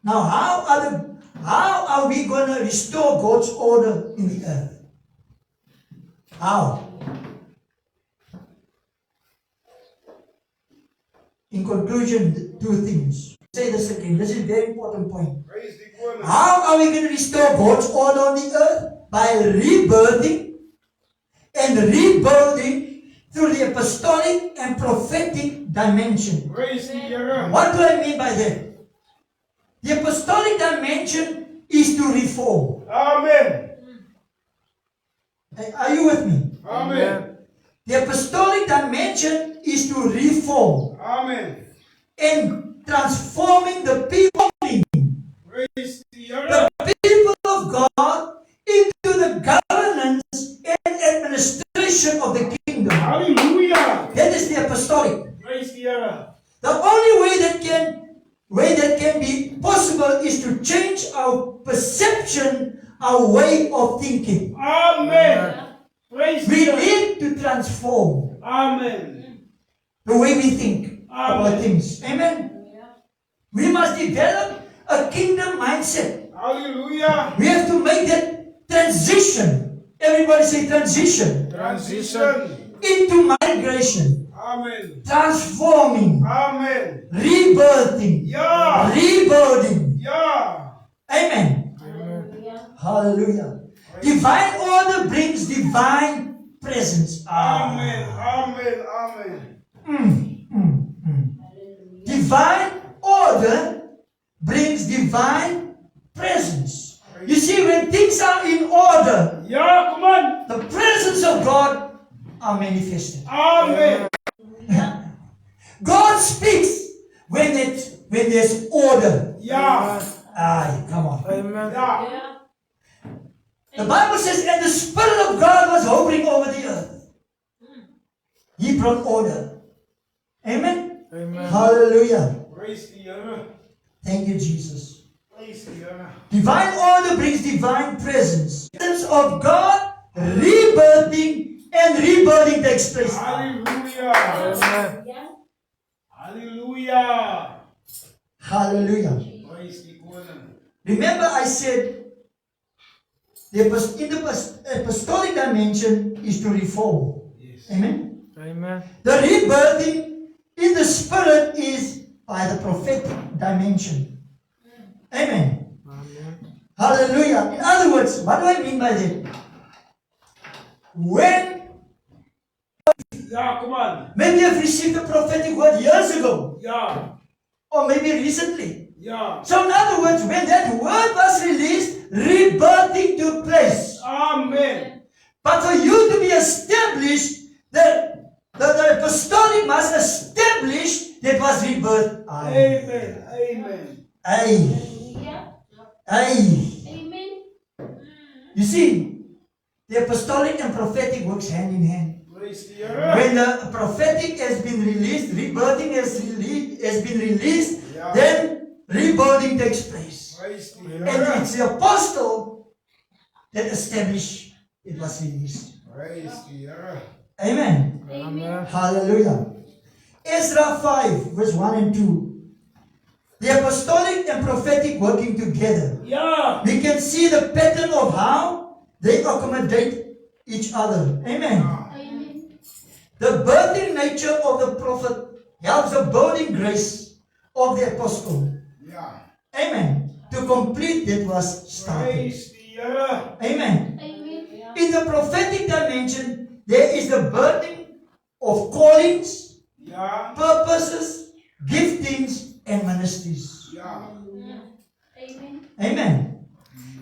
Now, how are we going to restore God's order in the earth? How? In conclusion, two things. Say this again. This is a very important point. Praise the Koning. How are we going to restore God's order on the earth? By rebirthing and rebuilding through the apostolic and prophetic dimension. Praise the Lord. What do I mean by that? The apostolic dimension is to reform. Amen. Are you with me? Amen. The apostolic dimension is to reform Amen. and transforming the people, Praise the Lord. the people of God into the governance and administration of the kingdom. Hallelujah. That is the apostolic. Praise the Lord. The only way that can be possible is to change our perception, our way of thinking. Amen. Praise We the Lord. need to transform Amen. the way we think about Amen. things. Amen. We must develop a kingdom mindset. Hallelujah. We have to make that transition. Everybody say transition. Transition. Into migration. Amen. Transforming. Amen. Rebirthing. Yeah. Rebuilding. Yeah. Amen. Hallelujah. Divine order brings divine presence. Amen. Amen. Amen. Divine order brings divine presence. You see, when things are in order, Yeah, come on. the presence of God are manifested. Amen. God speaks when there's order. Yeah. Aye, come on. Amen. Yeah. Yeah. The Bible says, and the Spirit of God was hovering over the earth. He brought order. Amen. Amen. Hallelujah. Praise the Lord. Thank you, Jesus. Praise the Lord. Divine order brings divine presence. The presence of God, rebirthing and rebirthing takes place. Hallelujah. Amen. Yeah. Hallelujah. Hallelujah. Praise the Koning. Remember I said, the apostolic dimension is to reform. Yes. Amen. Amen. The rebirthing in the spirit is by the prophetic dimension. Amen. Amen. Hallelujah. In other words, what do I mean by that? When Yeah, come on. maybe you've received a prophetic word years ago, Yeah. or maybe recently. Yeah. So in other words, when that word was released, rebirthing took place. Amen. But for you to be established, the apostolic must establish that was rebirth. Amen. Amen. Aye. Yeah. Aye. Amen. You see, the apostolic and prophetic works hand in hand. Praise the Lord. When the prophetic has been released, rebirthing has been released, Yeah. then rebirthing takes place. Praise the And Lord. it's the apostle that established it was released. Praise the Lord. Amen. Amen. Hallelujah. Ezra 5, verse 1 and 2. The apostolic and prophetic working together. Yeah. We can see the pattern of how they accommodate each other. Amen. Amen. The birthing nature of the prophet helps the burning grace of the apostle. Yeah. Amen. To complete that was started. Praise the Lord. Amen. Amen. In the prophetic dimension, there is the birthing of callings, Yeah. purposes, giftings, and ministries. Yeah. Amen. Amen.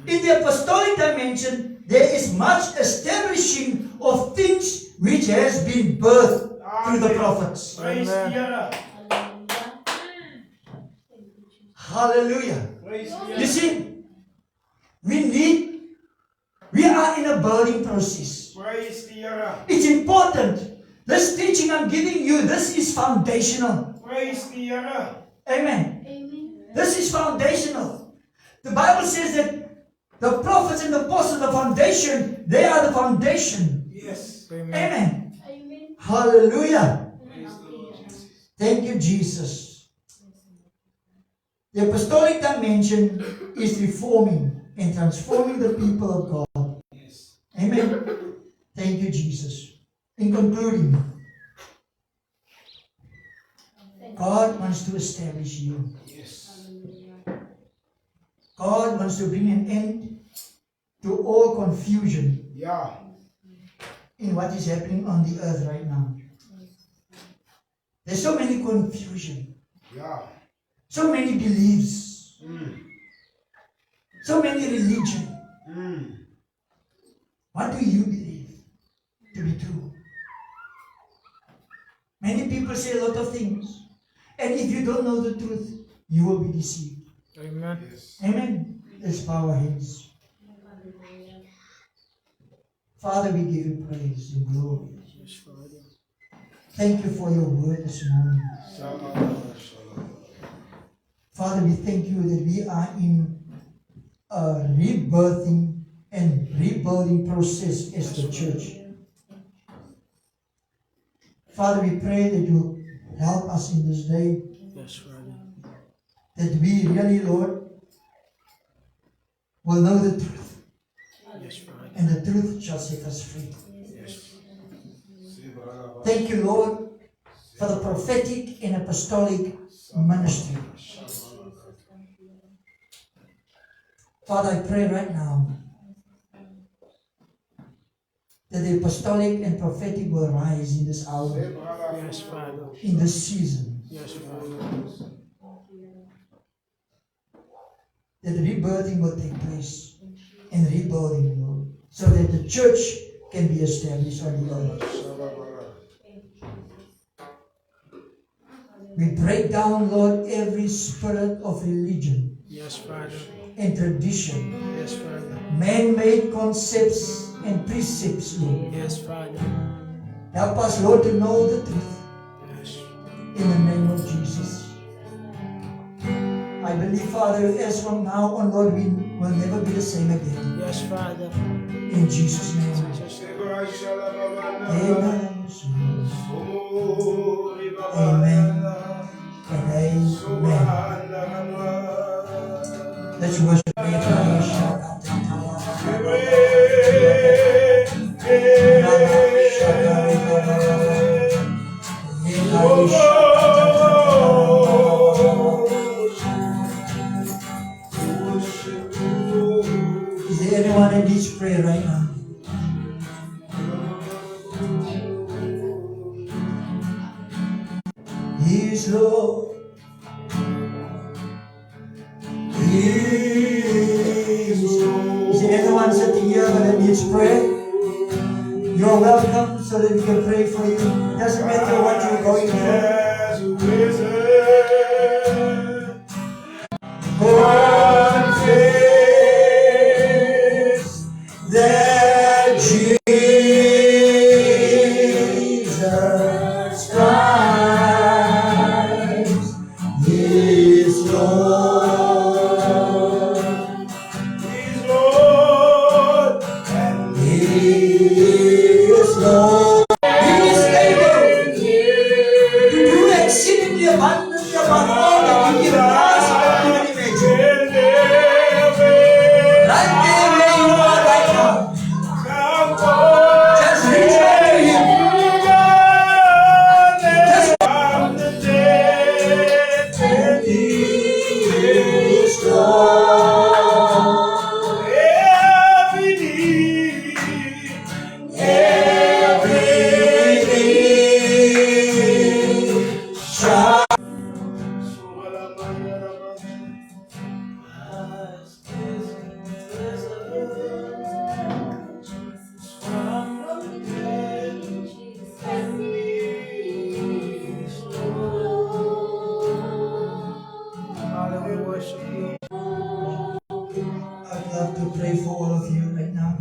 In the apostolic dimension, there is much establishing of things which has been birthed through the prophets. Praise the Lord. Hallelujah. Praise the You Lord. see, we are in a birthing process. Praise the Lord. It's important. This teaching I'm giving you, this is foundational. Praise the Lord. Amen. Amen. This is foundational. The Bible says that the prophets and the apostles, the foundation, they are the foundation. Yes. Amen. Amen. Amen. Hallelujah. Praise the Lord Jesus. Thank you, Jesus. The apostolic dimension is reforming and transforming the people of God. Yes. Amen. Thank you, Jesus. In concluding, God wants to establish you. Yes. God wants to bring an end to all confusion Yeah. in what is happening on the earth right now. There's so many confusion, Yeah. so many beliefs, Mm. so many religion. Mm. What do you believe to be true? Many people say a lot of things, and if you don't know the truth, you will be deceived. Amen. Yes. Amen. Let's bow our heads. Father, we give you praise and glory. Yes, Father. Thank you for your word this morning. Shalom. Father, we thank you that we are in a rebirthing and rebuilding process as the church. Father, we pray that you help us in this day, Yes, Father. that we really, Lord, will know the truth, Yes, Father. and the truth shall set us free. Yes. Thank you, Lord, for the prophetic and apostolic ministry. Father, I pray right now that the apostolic and prophetic will rise in this hour, Yes, Father. in this season. Yes, Father. That rebirthing will take place, and rebuilding, Lord, so that the church can be established on the earth. We break down, Lord, every spirit of religion Yes, Father. and tradition, Yes, Father. man-made concepts and precepts, Lord. Yes, Father. Help us, Lord, to know the truth Yes. in the name of Jesus. I believe, Father, as from now on, Lord, we will never be the same again. Yes, Father. In Jesus' name. Amen. Amen. And amen. Let's worship. Is there anyone that needs prayer right now? He is Lord. He is Lord. Is there anyone sitting here that needs prayer? You're welcome so that we can pray for you. It doesn't matter what you're going through. Confess that Jesus Christ is Lord. He's Lord, and He is Lord. He is able to do exceedingly abundantly above all that we can ask or even imagine. Right there where you are right now, just reach out to Him. And He is Lord. Every knee shall. Father, we worship you. I'd love to pray for all of you right now.